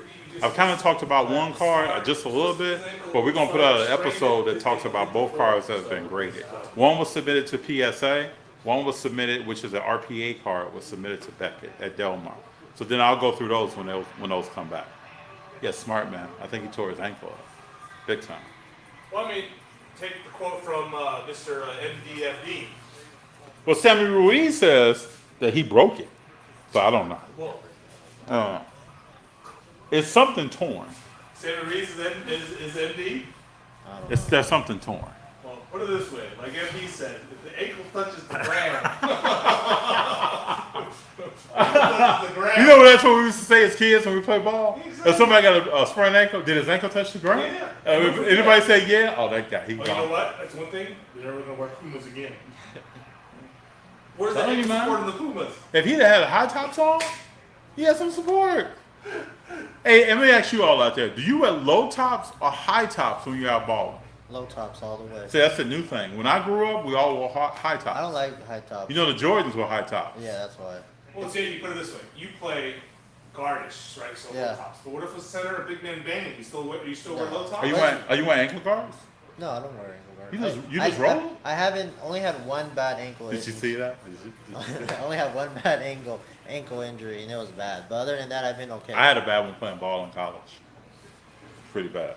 I've kind of talked about one card just a little bit, but we're going to put out an episode that talks about both cards that have been graded. One was submitted to PSA. One was submitted, which is an RPA card, was submitted to Beckett at Del Mar. So then I'll go through those when those come back. Yeah, Smart, man. I think he tore his ankle up. Big time. Well, I mean, take the quote from Mr. MDFD. Well, Sammy Ruiz says that he broke it. So I don't know. Well, I don't know. It's something torn. Sammy Reese is MD. There's something torn. Well, put it this way, like MD said, if the ankle touches the ground, You know that's what we used to say as kids when we played ball? If somebody got a sprained ankle, did his ankle touch the ground? Yeah. If anybody say yeah? Oh, that guy, he Oh, you know gone. what? That's one thing. They're never gonna wear Pumas again. Where's the Telling you, ankle man. support in the Pumas? If he'd have had high tops on, he had some support. Hey, let me ask you all out there. Do you wear low tops or high tops when you're out balling? Low tops all the way. See, that's the new thing. When I grew up, we all wore high tops. I don't like high tops. You know the Jordans were high tops. Yeah, that's why. Well, see, you put it this way. You play garnish, right? So Yeah. low tops. But what if a center, a big man banging? You still wear low tops? Are you wearing ankle guards? No, I don't wear ankle guard. You just roll? I haven't only had one bad ankle. Did you see that? I only had one bad ankle injury, and it was bad. But other than that, I've been okay. I had a bad one playing ball in college. Pretty bad.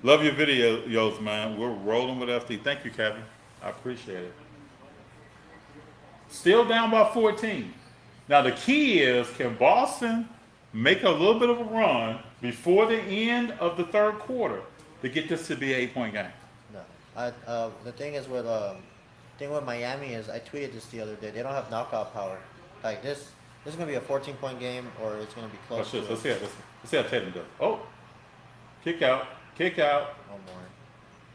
Love your videos, man. We're rolling with FD. Thank you, Kevin. I appreciate it. Still down by 14. Now the key is, can Boston make a little bit of a run before the end of the third quarter to get this to be an 8-point game? No, the thing is with Miami is I tweeted this the other day. They don't have knockout power. Like this is gonna be a 14-point game, or it's gonna be close. Let's see how Tatum does. Oh, kick out. One more.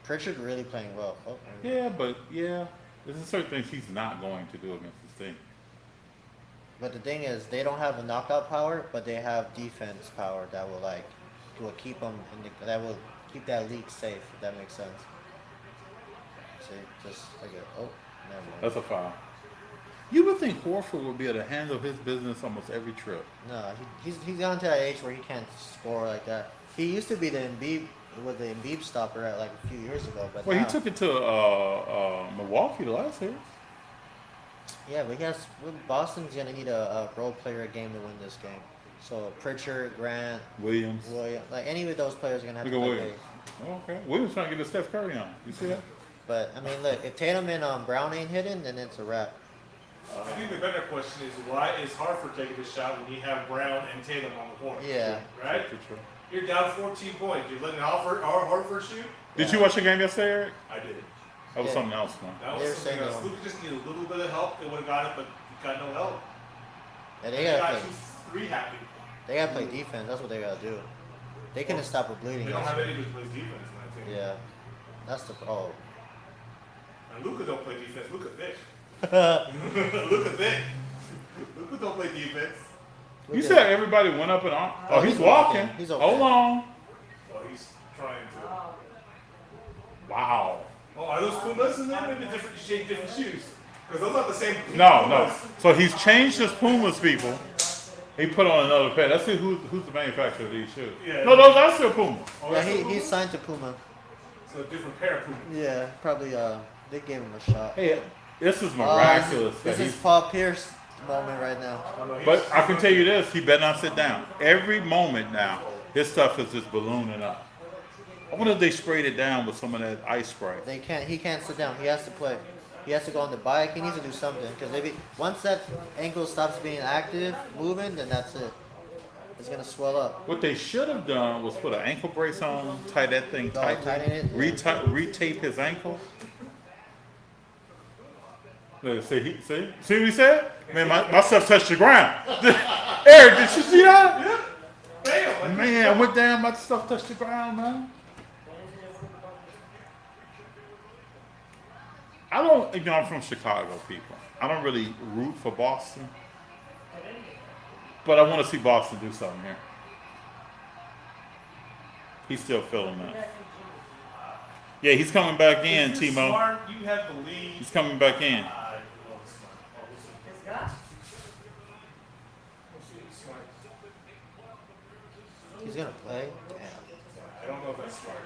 Pritchard really playing well. Oh, Yeah, but there's certain things he's not going to do against this team. But the thing is, they don't have a knockout power, but they have defense power that will keep them that will keep that league safe. If that makes sense. See, just like never mind. That's a foul. You would think Horford would be able to handle his business almost every trip. No, he's gone to that age where he can't score like that. He used to be the Embiid stopper at like a few years ago, but Well, now, he took it to Milwaukee the last year. yeah, but Boston's gonna need a role player game to win this game. So Pritchard, Grant, Williams. like any of those players are gonna have Look to at play Williams. big. Oh, okay. Williams trying to get a Steph Curry on. You see that? But I mean, look, if Tatum and Brown ain't hitting, then it's a wrap. I think the better question is why is Hartford taking the shot when you have Brown and Tatum on the corner? Yeah. Right? You're down 14 points. You're letting Hartford shoot? Did you watch the game yesterday, Eric? I did. That was Yeah. something else, man. That They're was something saying else. no. Luka just needed a little bit of help. They would have got it, but he got no help. And He they gotta got play. 2-3 happy. They gotta play defense. That's what they gotta do. They couldn't stop a bleeding. They don't have yesterday. anybody who plays defense in that team. Yeah, that's the And Luka don't play defense. Luka thick. Luka thick. Luka don't play defense. You said everybody went up and on. Oh, he's walking. He's okay. Hold on. Oh, he's trying to. Wow. Oh, are those Pumas in there? Maybe different shape, different shoes. Because those are the same. No. Pumas. So he's changed his Pumas, people. He put on another pair. Let's see who's the manufacturer of these shoes. Yeah. No, those are still Pumas. Oh, Yeah, that's the he's Puma? signed to Puma. So a different pair of Pumas. Yeah, probably. They gave him a shot. Hey, this is miraculous. This that is he's- Paul Pierce moment right now. But I can tell you this, he better not sit down. Every moment now, his stuff is just ballooning up. I wonder if they sprayed it down with some of that ice spray. They can't. He can't sit down. He has to play. He has to go on the bike. He needs to do something because once that ankle stops being active, moving, then that's it. It's gonna swell up. What they should have done was put an ankle brace on, tie that thing tight, tighten it, yeah. retape his ankle. Look, see what he said? Man, my stuff touched the ground. Eric, did you see that? Bam! Man, I went down, my stuff touched the ground, man. I'm from Chicago, people. I don't really root for Boston. But I want to see Boston do something here. He's still feeling that. Yeah, he's coming back in, If you're Timo. smart, you have the lead. He's coming back in. He's gonna play. Damn. I don't know if that's smart.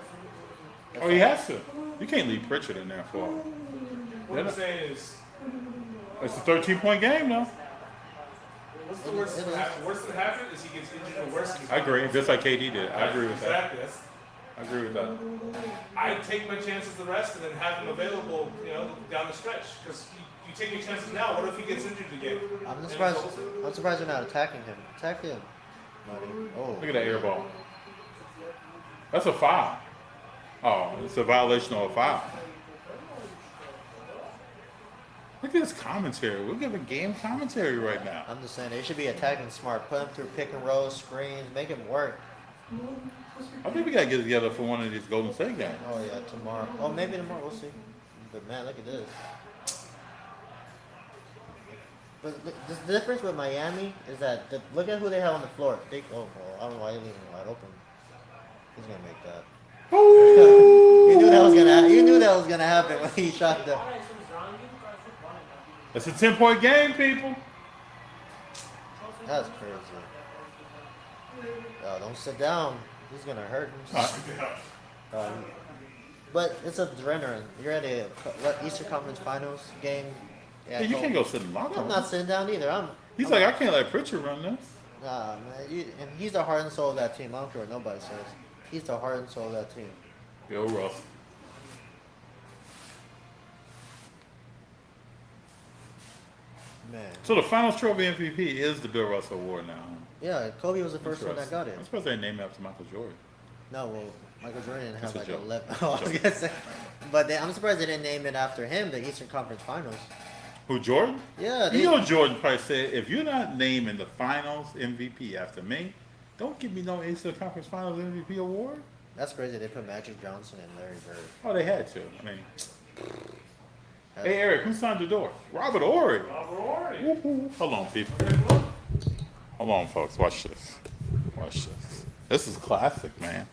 Oh, he has to. You can't leave Pritchard in there for him. What I'm saying is, It's a 13-point game, though. what's the worst that happen? Worst that happen is he gets injured. The worst is I agree. Just like KD did. I agree with that. Exactly. That's, I agree with that. I take my chances the rest and then have him available, down the stretch. Because you take your chances now. What if he gets injured again? I'm surprised they're not attacking him. Attack him. Buddy. Oh. Look at that air ball. That's a foul. Oh, it's a violation of a foul. Look at this commentary. We're giving game commentary right now. I'm just saying they should be attacking smart. Put him through pick and roll, screens, make him work. I think we gotta get together for one of these Golden State games. Oh yeah, tomorrow. Oh, maybe tomorrow. We'll see. But man, look at this. But the difference with Miami is that look at who they have on the floor. I don't know why you're leaving it wide open. He's gonna make that. You knew that was gonna. You knew that was gonna happen when he shot that. It's a 10-point game, people. That's crazy. Oh, don't sit down. He's gonna hurt himself. But it's adrenaline. You're at a what Eastern Conference Finals game. Yeah, you can't go sit in the locker I'm room. not sitting down either. He's like, I can't let Pritchard run this. Nah, man. And he's the heart and soul of that team. I don't care what nobody says. He's the heart and soul of that team. Bill Russell. Man. So the Finals Trophy MVP is the Bill Russell Award now. Yeah, Kobe was the first one that Interesting. got it. I'm surprised they named it after Michael Jordan. No, well, Michael Jordan didn't have That's a like joke. 11. Oh, I was gonna say. But I'm surprised they didn't name it after him, the Eastern Conference Finals. Who, Jordan? Yeah, You know Jordan probably said, if you're not naming the Finals MVP after me, don't give me no Eastern Conference Finals MVP award. That's crazy. They put Magic Johnson and Larry Bird. Oh, they had to. I mean, hey, Eric, who signed the door? Robert Ory. Whoop, whoop. Hold on, people. Hold on, folks. Watch this. Watch this. This is classic, man.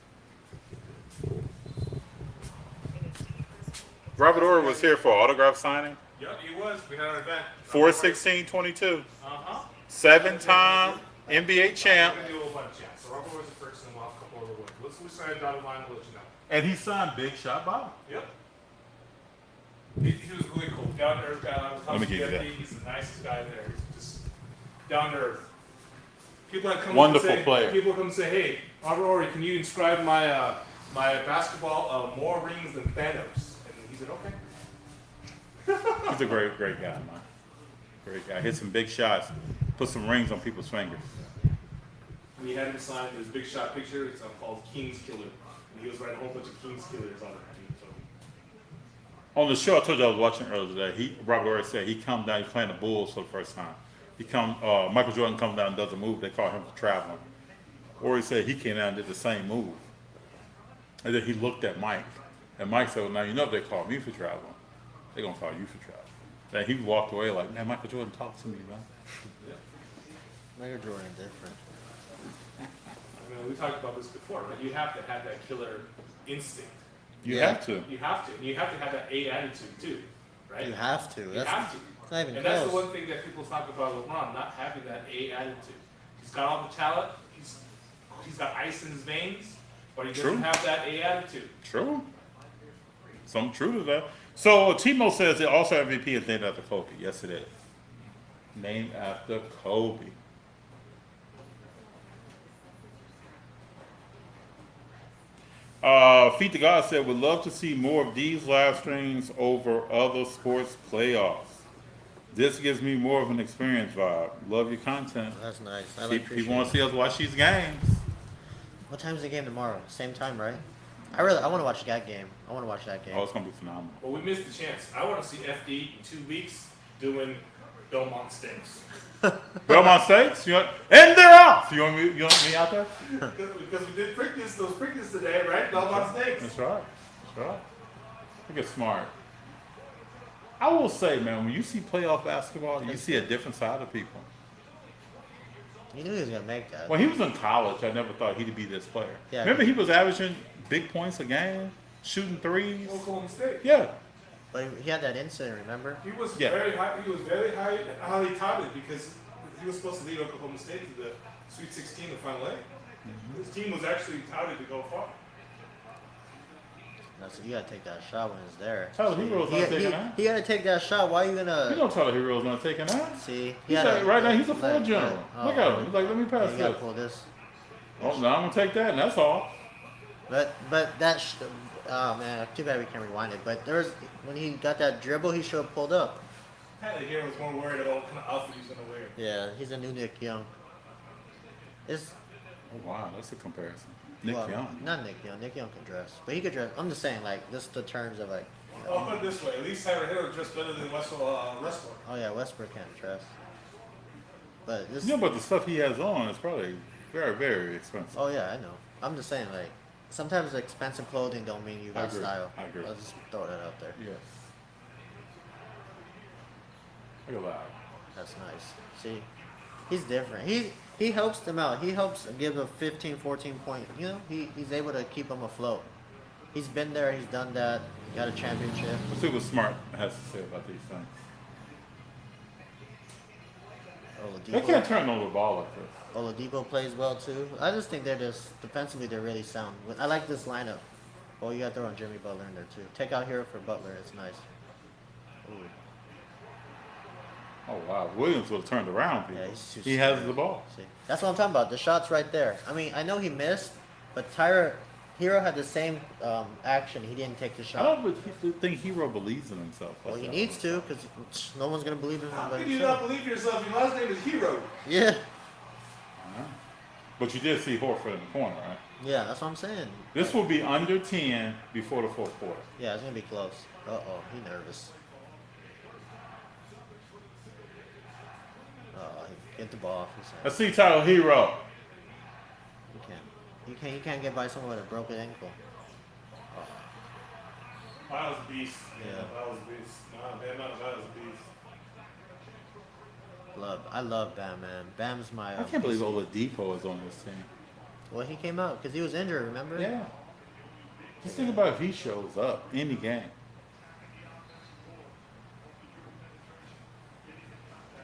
Robert Ory was here for autograph signing. Yep, he was. We had an event. 4/16/22. Uh-huh. 7-time NBA champ. We're gonna do a whole bunch, yeah. So Robert was the first and we'll have a couple other ones. We signed dotted line, we'll let you know. And he signed Big Shot Bob. Yep. He was really cool. Down to earth guy. I was Let me talking give to you that. Andy. He's the nicest guy there. He's just down to earth. People that come Wonderful up and say, player. People come say, "Hey, Robert Ory, can you inscribe my my basketball more rings than Thanos?" And he said, "Okay." He's a great guy, man. Great guy. Hit some big shots. Put some rings on people's fingers. And he had him sign his big shot picture. It's called King's Killer. And he was writing a whole bunch of King's Killers on it. So, On the show I told you I was watching earlier today, Robert Ory said he come down, he's playing the Bulls for the first time. Michael Jordan comes down and does a move, they call him for traveling. Ory said he came down and did the same move. And then he looked at Mike. And Mike said, well, now you know if they call me for traveling, they're going to call you for traveling. Then he walked away like, man, Michael Jordan, talk to me, man. Michael Jordan different. I mean, we talked about this before, right? You have to have that killer instinct. You Yeah. have to. You have to. And you have to have that A attitude too, right? You have to. You That's have to. It's not even And that's the close. one thing that people talk about LeBron, not having that A attitude. He's got all the talent. He's got ice in his veins, but he doesn't True. have that A attitude. True. Some true to that. So Timo says the All-Star MVP is named after Kobe. Yes, it is. Named after Kobe. Feet to God said, would love to see more of these live streams over other sports playoffs. This gives me more of an experience vibe. Love your content. That's nice. I like People want to see us watch these games. What time's the game tomorrow? Same time, right? I want to watch that game. I want to watch that game. Oh, it's going to be phenomenal. But we missed the chance. I want to see FD in 2 weeks doing Belmont Stinks. Belmont Stakes? And they're off! You want me out there? Because we did those Preakness today, right? Belmont Stinks. That's right. That's right. I think it's smart. I will say, man, when you see playoff basketball, you see a different side of people. You knew he was gonna make that. When he was in college, I never thought he'd be this player. Yeah. Remember, he was averaging big points a game, shooting threes. Oklahoma State. Yeah. But he had that incident, remember? He was Yeah. very high. He was very high, highly touted because he was supposed to lead Oklahoma State to the Sweet 16, the Final 8. His team was actually touted to go far. No, so you gotta take that shot when it's there. Tyler Hero's not taking that. He gotta take that shot. Why are you gonna You know Tyler Hero's not taking that. see? He's like, right now, he's a full like, general. oh, Look at him. He's like, let me pass You gotta this. pull this. Oh, now I'm going to take that, and that's all. But that oh man, too bad we can't rewind it. But there was when he got that dribble, he should have pulled up. Tyler Hero was more worried about what kind of outfit he's going to wear. Yeah, he's a new Nick Young. It's Oh, wow, that's a comparison. Nick well, Young. not Nick Young. Nick Young can dress, but he could dress. I'm just saying, like, this the terms of like. You know, I'll put it this way: at least Tyler Hero dressed better than Westbrook. oh yeah, Westbrook can't dress. But this. You know, but the stuff he has on is probably very, very expensive. Oh yeah, I know. I'm just saying, like, sometimes expensive clothing don't mean you I got agree. style. I agree. I'll just throw that out there. Yes. Look at that. That's nice. See, he's different. He helps them out. He helps give a 15, 14 point. You know, he's able to keep them afloat. He's been there. He's done that. Got a championship. Let's see what Smart has to say about these things. They can't turn over the ball like this. Oladipo plays well too. I just think they're just defensively they're really sound. I like this lineup. Oh, you got to throw in Jimmy Butler in there too. Take out Hero for Butler. It's nice. Ooh. Oh wow, Williams would have turned around. People. Yeah, he's too He has scared. the ball. See, that's what I'm talking about. The shot's right there. I mean, I know he missed, but Hero had the same action. He didn't take the I shot. don't think Hero believes in himself. Well, like he that. needs to because no one's gonna believe in him. How but can you himself. not believe yourself? Your last name is Hero. Yeah, But you did see Horford in the corner, right? yeah, that's what I'm saying. This will be under 10 before the fourth quarter. Yeah, it's gonna be close. Uh oh, he nervous. Get the ball. Let's see Tyler Hero. You can't get by someone with a broken ankle. Miles beast. Yeah. Miles beast. Nah, man, not Miles beast. I love Bam, man. Bam's my. I can't believe Oladipo is on this team. Well, he came out because he was injured. Remember? Yeah. Just think about if he shows up any game.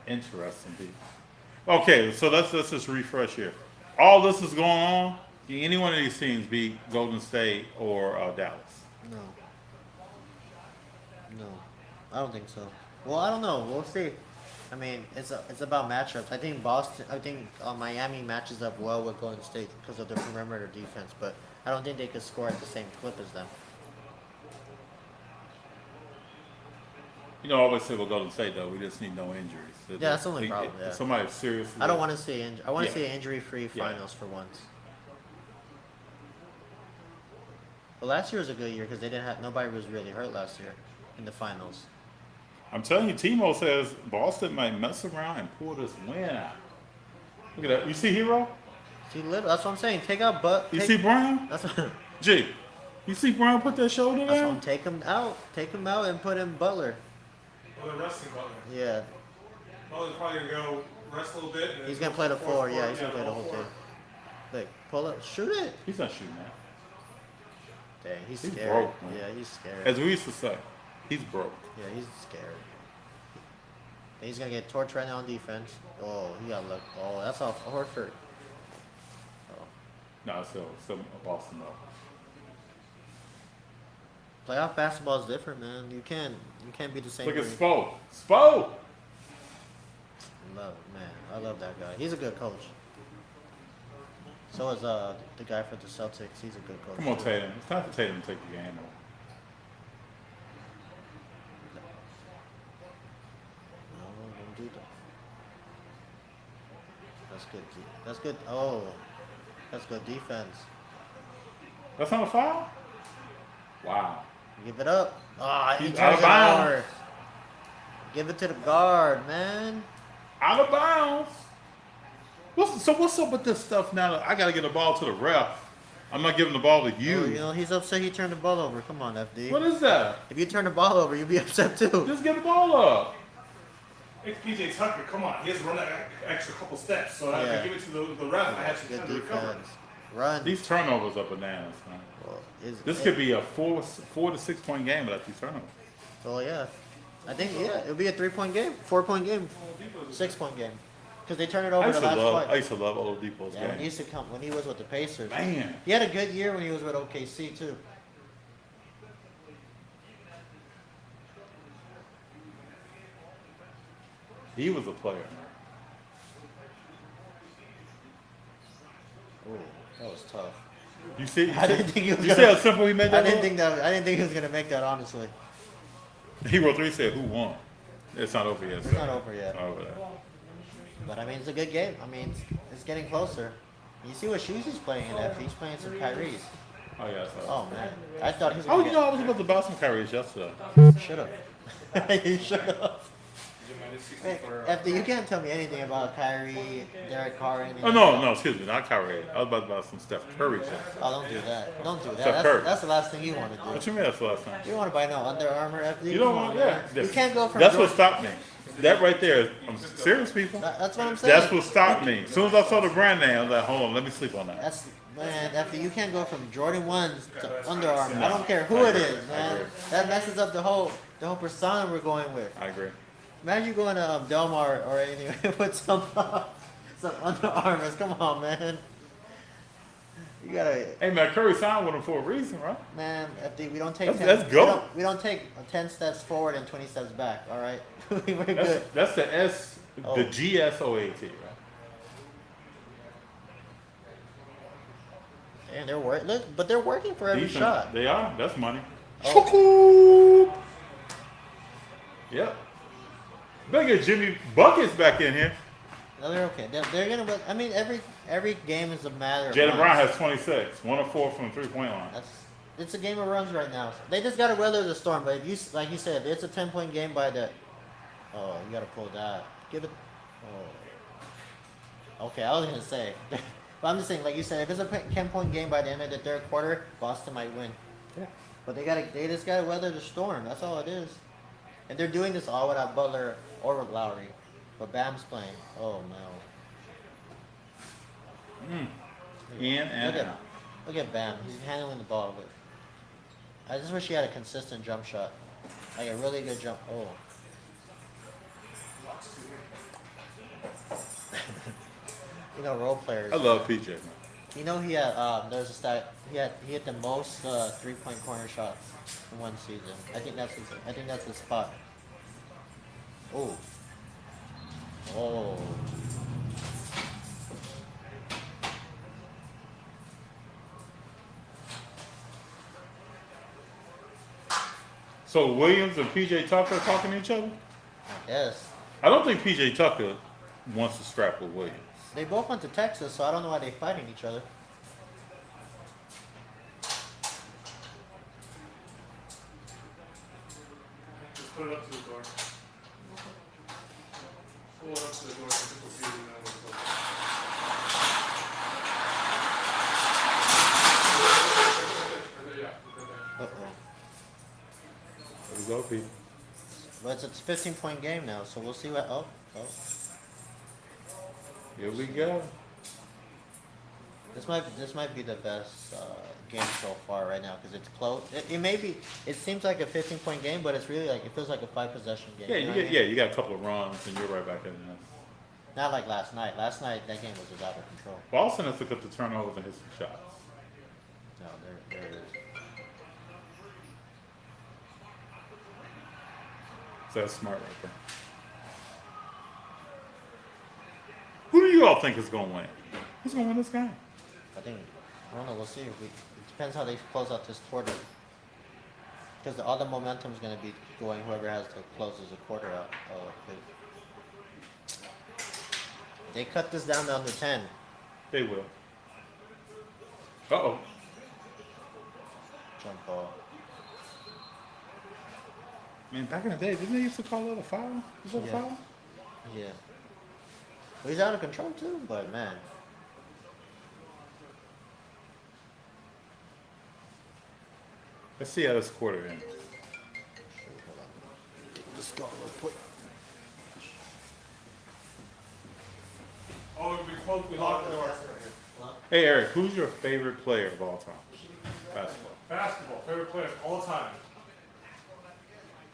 Interesting people. Okay, so let's just refresh here. All this is going on. Can any one of these teams beat Golden State or Dallas? No. No, I don't think so. Well, I don't know. We'll see. I mean, it's about matchups. I think Miami matches up well with Golden State because of their perimeter defense, but I don't think they could score at the same clip as them. You know, I always say with Golden State though, we just need no injuries. Yeah, that's the only problem, yeah. Somebody seriously. I don't want to see I want to Yeah. see an injury-free Yeah. finals for once. Well, last year was a good year because nobody was really hurt last year in the finals. I'm telling you, Timo says Boston might mess around and pull this win out. Look at that. You see Hero? See, that's what I'm saying. Take out You see Brown? That's what, G. You see Brown put that shoulder that's what down? I'm take him out. Take him out and put in Butler. Well, they're resting Butler. Yeah, Butler's probably gonna go rest a little bit. And he's then gonna play the fourth four. Yeah, quarter, he's gonna play the whole fourth. thing. Look, pull up, shoot it. He's not shooting that. Dang, he's He's scared. broke, man. Yeah, he's scared. As we used to say, he's broke. Yeah, he's scared. And he's gonna get torched right now on defense. Oh, he got luck. Oh, that's off Horford. Oh. No, still Boston though. Playoff basketball is different, man. You can't be the same. Look at way. Spo. Spo! I love that guy. He's a good coach. So is the guy for the Celtics. He's a good coach. Come on, too. Tatum. It's time for Tatum to take the game over. No, don't do that. That's good. That's good. Oh, that's good defense. That's not a foul? Wow. Give it up. Ah, he He's turns out of it bounds. over. Give it to the guard, man. Out of bounds. What's up with this stuff now? I gotta get the ball to the ref. I'm not giving the ball to you. Oh, you know, he's upset he turned the ball over. Come on, FD. What is that? If you turn the ball over, you'd be upset too. Just get the ball up. It's PJ Tucker. Come on, he has to run that extra couple steps. So I Yeah. give it to the ref. I have some Good time to recover. defense. Run. These turnovers are bananas, man. Well, This could be a 4 to 6 point game without these turnovers. Well, yeah. I think, yeah, it'll be a 3-point game, 4-point game, 6-point game. Because they turn it I over used the to last love play. Oladipo's Yeah, when he game. used to come, when he was with the Pacers. Man, He had a good year when he was with OKC too. he was a player. Ooh, that was tough. You see? I didn't think he was You see gonna- how simple he made I that? didn't think he was gonna make that, honestly. Hero 3 said, "Who won?" It's not over yet. It's not over yet. Over there. But I mean, it's a good game. I mean, it's getting closer. You see what shoes he's playing in F? He's playing some Kyrie's. Oh yeah. So. Oh man, I thought he was Oh, gonna you know, I was about to buy some Kyrie's yesterday. should have. He should have. Hey, FD, you can't tell me anything about Kyrie, Derek Carr, anything. Oh no, excuse me, not Kyrie. I was about to buy some Steph Curry shit. Oh, don't do that. Don't do that. Steph Curry. That's the last thing you want to What do. you mean that's the last time? You want to buy no Under Armour, FD? You don't Come want on, that. man. You can't go from. That's what Jordan- stopped me. That right there. I'm serious, people. That's what I'm saying. That's what stopped me. As soon as I saw the brand name, I was like, hold on, let me sleep on that. That's man. FD, you can't go from Jordan 1s to Under Armour. I don't care who it is, man. That messes up the whole persona we're going with. I agree. Imagine you going to Del Mar or anything with some Under Armours. Come on, man. You gotta, Hey man, Curry signed with him for a reason, right? man. We don't take Let's go. We don't take 10 steps forward and 20 steps back. All right, we're good. That's the Oh. the GSOAT, right? And they're but they're working for every Decent. shot. They are. That's money. Oh. Yep. Better get Jimmy Buckets back in here. No, they're okay. They're gonna. I mean, every game is a matter of Jalen runs. Brown has 26, 1 of 4 from the 3-point line. It's a game of runs right now. They just gotta weather the storm. But if you, like you said, it's a 10-point game by the. Oh, you gotta pull that. Give it. Oh. Okay, I was gonna say. But I'm just saying, like you said, if it's a 10-point game by the end of the third quarter, Boston might win. Yeah. But they just gotta weather the storm. That's all it is. And they're doing this all without Butler or with Lowry. But Bam's playing. Oh no. Look at Bam. He's handling the ball, but I just wish he had a consistent jump shot. Like a really good jump. Oh. You know, role players. I love PJ, man. You know, he had there's a stat. He hit the most 3-point corner shots in one season. I think that's his spot. Oh. Oh. So Williams and PJ Tucker are talking to each other? Yes. I don't think PJ Tucker wants to scrap with Williams. They both went to Texas, so I don't know why they're fighting each other. Just put it up to the door. Pull it up to the door so people see you know what's up. Uh-oh. There we go, people. But it's a 15-point game now, so we'll see what. Oh. Here we go. This might be the best game so far right now because it's close. It may be. It seems like a 15-point game, but it's really like it feels like a 5-possession game. Yeah, you know you what get I mean? yeah, you got a couple of runs and you're right back in there. Not like last night. Last night that game was just out of control. Boston has took up the turnovers and hit some shots. No, there it is. So that's smart right there. Who do you all think is going to win? Who's going to win this game? I don't know. We'll see. It depends how they close out this quarter. Because all the momentum is going to be going whoever has to closes the quarter out. They cut this down to under 10. They will. Uh-oh. Jump ball. Man, back in the day, didn't they used to call it a foul? Is that a Yeah. foul? Yeah. Well, he's out of control too, but man. Let's see how this quarter ends. Let's go real quick. Oh, we close. We locked the door. Hey, Eric, who's your favorite player of all time? Basketball. Basketball, favorite player of all time.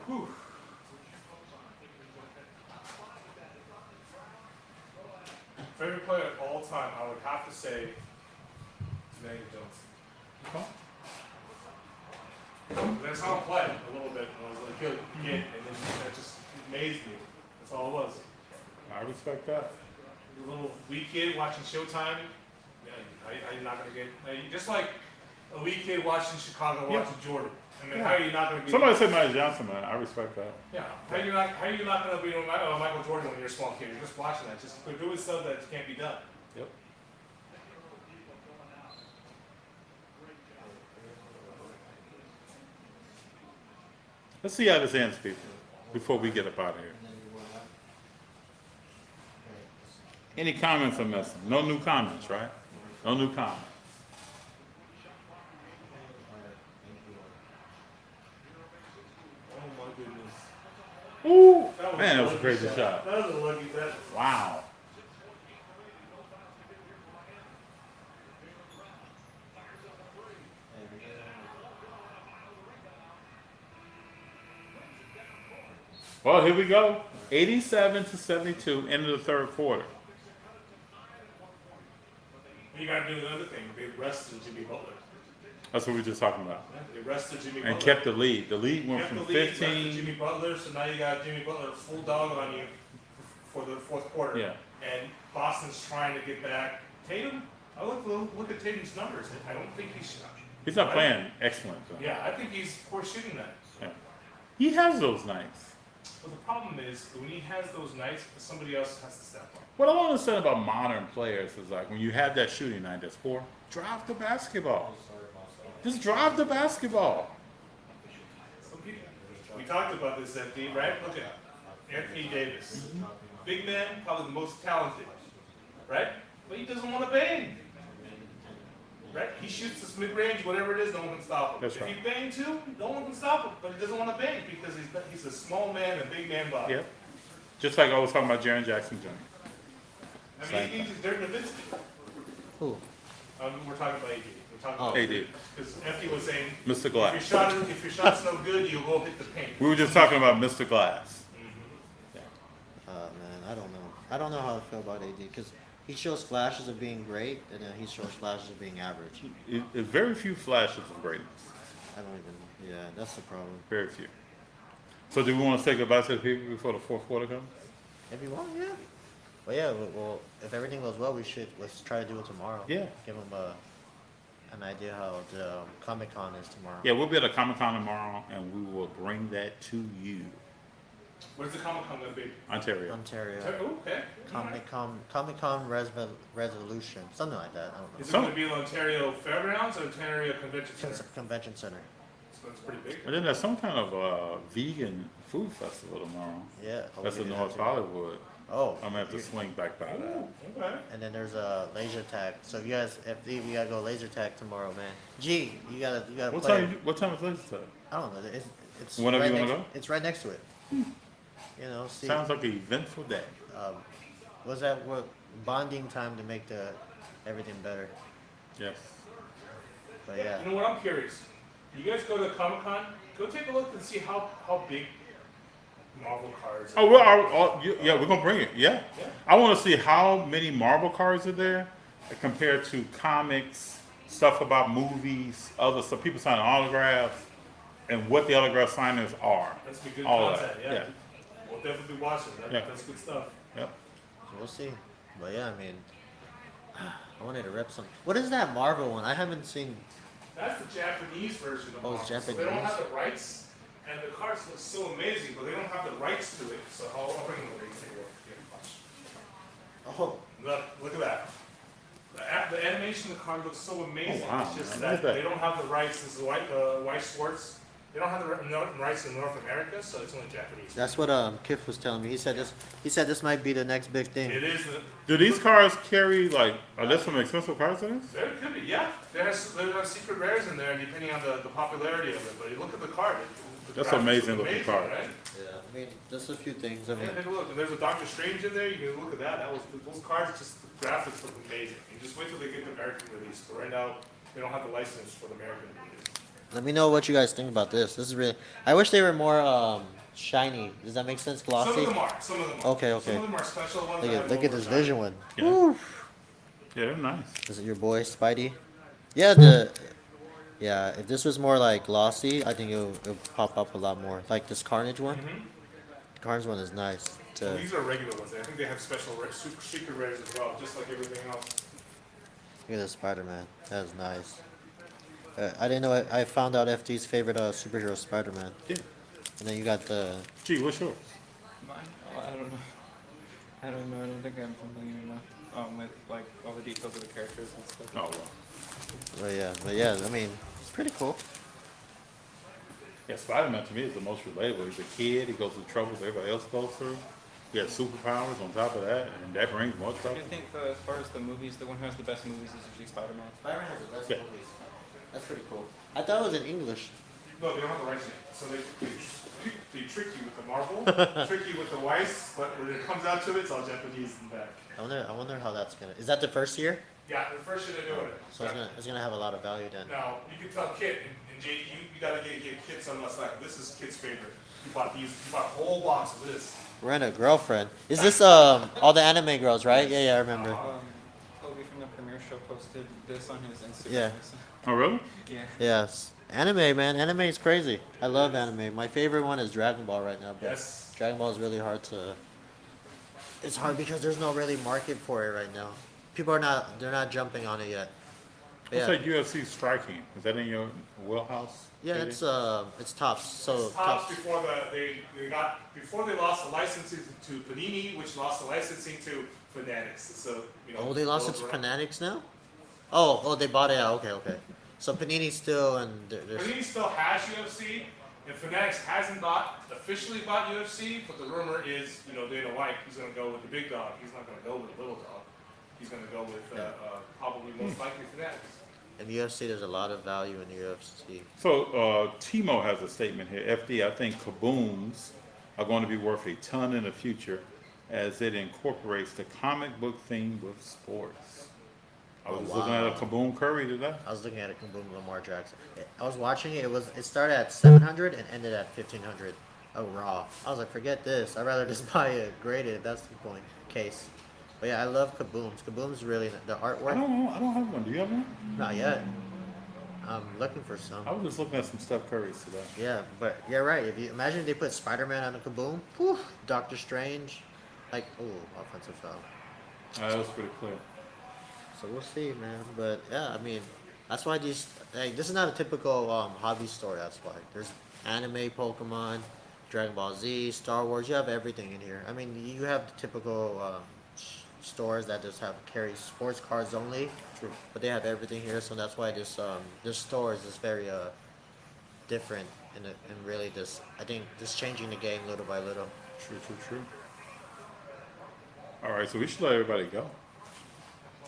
Whew. Favorite player of all time, I would have to say Daniel Jones. Okay. But I saw him play a little bit when I was a kid, and then that just amazed me. That's all it was. I respect that. A little wee kid watching Showtime. Yeah, you're not gonna get just like a wee kid watching Chicago Yeah. watching Jordan. I mean, Yeah. how are you not gonna be? Somebody said Magic Johnson, man. I respect that. Yeah. How you not gonna be Michael Jordan when you're a small kid? You're just watching that. Just they're doing stuff that can't be done. Yep. Let's see how this ends, people, before we get up out of here. Any comments I'm missing? No new comments, right? No new comments. Oh my goodness. Ooh, man, that was a crazy shot. That was a lucky bet. Wow. Well, here we go. 87-72, end of the third quarter. You gotta do another thing. They rested Jimmy Butler. That's what we were just talking about. They rested Jimmy And Butler. kept the lead. The lead went Kept from the lead, rested 15. Jimmy Butler, so now you got Jimmy Butler full dog on you for the fourth quarter. Yeah. And Boston's trying to get back. Tatum, I look at Tatum's numbers. I don't think He's not playing excellent, though. Yeah, I think he's poor shooting that. Yeah. He has those nights. But the problem is when he has those nights, somebody else has to step up. What I don't understand about modern players is like when you have that shooting night that's poor, drive the basketball. Just drive the basketball. Some people, we talked about this at the right. Look at Anthony Davis, big man, probably the most talented, right? But he doesn't want to bang. Right? He shoots this mid-range, whatever it is, no one can stop him. That's if right. he bang too, no one can stop him. But he doesn't want to bang because he's a small man and big man body. Yep. Just like I was talking about Jaren Jackson Jr. I mean, they're Nowitzki. Who? We're talking about AD. We're talking Oh. about AD. Because Empty was saying, Mr. Glass. if your shot's no good, you'll go hit the paint. We were just talking about Mr. Glass. Man, I don't know. I don't know how I feel about AD because he shows flashes of being great, and then he shows flashes of being average. It's very few flashes of greatness. I don't even. Yeah, that's the problem. Very few. So do we want to say goodbye to the people before the fourth quarter comes? If you want, yeah. Well, yeah. Well, if everything goes well, let's try to do it tomorrow. Yeah. Give them an idea how the Comic-Con is tomorrow. Yeah, we'll be at a Comic-Con tomorrow, and we will bring that to you. Where's the Comic-Con going to be? Ontario. Ontario. Oh, okay. Comic-Con Resolution, something like that. I don't know. Is it going to be in Ontario Fairgrounds or Ontario Convention Center? Convention Center. So it's pretty big. And then there's some kind of vegan food festival tomorrow. Yeah. That's in maybe North too. Hollywood. Oh. I'm gonna have to swing back by that. Okay. And then there's a laser tag. So if you guys, we gotta go laser tag tomorrow, man. Gee, you gotta What play. time? What time is laser tag? I don't know. It's Whenever right you wanna next, go? It's right next to it. You know, see. Sounds like an eventful day. Was that what bonding time to make everything better? Yes. But yeah. You know what? I'm curious. You guys go to Comic-Con? Go take a look and see how big Marvel cards are. Oh, well, yeah, we're gonna bring it. Yeah. Yeah. I want to see how many Marvel cards are there compared to comics, stuff about movies, other stuff. People signing autographs, and what the autograph signers are. That's be good All of content, that, yeah. We'll definitely be watching. Yeah. That's good stuff. Yep. So we'll see. But yeah, I mean, I wanted to rep some. What is that Marvel one? I haven't seen. That's the Japanese version of Oh, Marvel. it's So they don't Japanese? have the rights, and the cards look so amazing, but they don't have the rights to it. So I'll bring them over. You can take a look. Here, watch. Oh. Look at that. The animation of the card looks so amazing. Oh, wow, It's just man. that Look at that. they don't have the rights. This is White Schwartz. They don't have the rights in North America, so it's only Japanese. That's what Kif was telling me. He said this might be the next big thing. It is. Do these cards carry like? Are there some expensive cards in this? There could be, yeah. There's secret rares in there, depending on the popularity of it. But you look at the card. The That's graphics amazing look looking amazing, card. Right? Yeah, I mean, just a few things. I mean, Yeah, take a look. And there's a Doctor Strange in there. You can look at that. Those cards. Just the graphics look amazing. You just wait till they get the American release. But right now, they don't have the license for the American release. let me know what you guys think about this. This is really. I wish they were more shiny. Does that make sense? Glossy. Some of them are. Some of them are. Okay, okay. Some of them are special ones. Look that at have look at no this shine. vision one. Yeah. Woo. Yeah, they're nice. Is it your boy Spidey? Yeah, yeah. If this was more like glossy, I think it'll pop up a lot more. Like this Carnage one. The Carnage one is nice. Well, these are regular ones. I think they have special super secret rares as well, just like everything else. Look at this Spider-Man. That is nice. I didn't know. I found out FD's favorite superhero is Spider-Man. Yeah. And then you got the. Gee, what's yours? Mine? Oh, I don't know. I don't know. I don't think I'm familiar enough with like all the details of the characters and stuff. Oh well. But yeah. I mean, it's pretty cool. Yeah, Spider-Man to me is the most relatable. He's a kid. He goes through troubles everybody else goes through. He has superpowers on top of that, and that brings more I trouble. think as far as the movies, the one who has the best movies is usually Spider-Man. Spider-Man has the best Yeah. movies. That's pretty cool. I thought it was in English. No, they don't have the rights yet. So they trick you with the Marvel, trick you with the Weiss, but when it comes out to it, it's all Japanese and back. I wonder how that's gonna. Is that the first year? Yeah, the first year they're doing it. So it's gonna have a lot of value then. Now, you can tell Kit, and JD, you gotta get Kit some like this is Kit's favorite. He bought a whole box of this. Rent a girlfriend. Is this all the anime girls, right? Yeah, I remember. Kobe from the premiere show posted this on his Instagram. Yeah. Oh, really? Yeah. Yes. Anime, man. Anime is crazy. I love anime. My favorite one is Dragon Ball right now, but Yes. Dragon Ball is really hard to. It's hard because there's no really market for it right now. People are not. They're not jumping on it yet. But What's yeah. that UFC striking? Is that in your wheelhouse? Yeah, JD? it's tops. So Tops before before they lost the licensing to Panini, which lost the licensing to Fanatics. So Oh, they lost it to those were- Fanatics now. Oh, they bought it out. Okay. So Panini's still and there's. Panini still has UFC, and Fanatics hasn't officially bought UFC, but the rumor is, Dana White, he's going to go with the big dog. He's not going to go with the little dog. He's going to go with probably most likely Fanatics. In UFC, there's a lot of value in UFC. So Timo has a statement here. FD, I think kabooms are going to be worth a ton in the future as it incorporates the comic book theme with sports. I was looking at a Kaboom Curry today. I was looking at it, Kaboom Lamar Jackson. I was watching it. It started at 700 and ended at 1500. Oh, raw. I was like, forget this. I'd rather just buy it graded. That's the point. Case. But yeah, I love Kabooms. Kabooms really the I artwork. don't know. I don't have one. Do you have one? Not yet. I'm looking for some. I was just looking at some Steph Currys today. Yeah, but you're right. If you imagine if they put Spider-Man on a Kaboom, whew, Doctor Strange, like offensive foul. That was pretty clear. So we'll see, man. But yeah, I mean, that's why this is not a typical hobby store. That's why there's anime, Pokemon, Dragon Ball Z, Star Wars. You have everything in here. I mean, you have the typical stores that just carry sports cards only. True. But they have everything here, so that's why this store is just very different and really I think just changing the game little by little. True. All right, so we should let everybody go.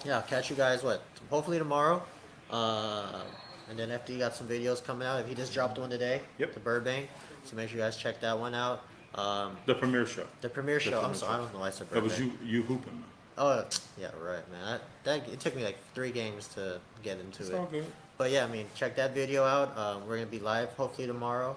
Yeah, I'll catch you guys hopefully tomorrow. And then FD got some videos coming out. He just dropped one today. Yep. The Burbank. So make sure you guys check that one out. The premiere show. The premiere show. I'm premiere sorry, I show. don't know why I said That Burbank. was you hooping. Oh, yeah, right, man. It took me like 3 games to get into It's it. all good. But yeah, I mean, check that video out. We're gonna be live hopefully tomorrow.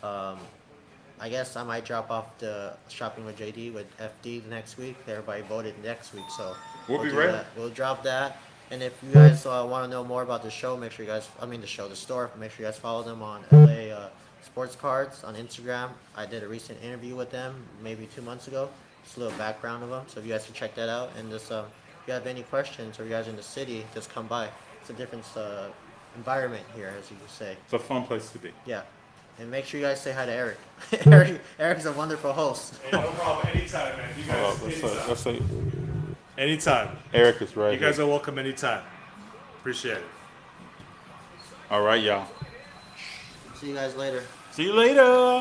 I guess I might drop off the shopping with JD with FD next week. Everybody voted next week, so We'll be do ready. that. We'll drop that. And if you guys want to know more about the show, make sure you guys, the store, make sure you guys follow them on LA Sports Cards on Instagram. I did a recent interview with them maybe 2 months ago. Just a little background of them, so if you guys can check that out. And just if you have any questions or you guys are in the city, just come by. It's a different environment here, as you could say. It's a fun place to be. Yeah. And make sure you guys say hi to Eric. Eric's a wonderful host. Hey, no problem. Anytime, man. You guys, anytime. Let's say Anytime. Eric is right. You guys are welcome anytime. Appreciate it. All right, y'all. See you guys later. See you later.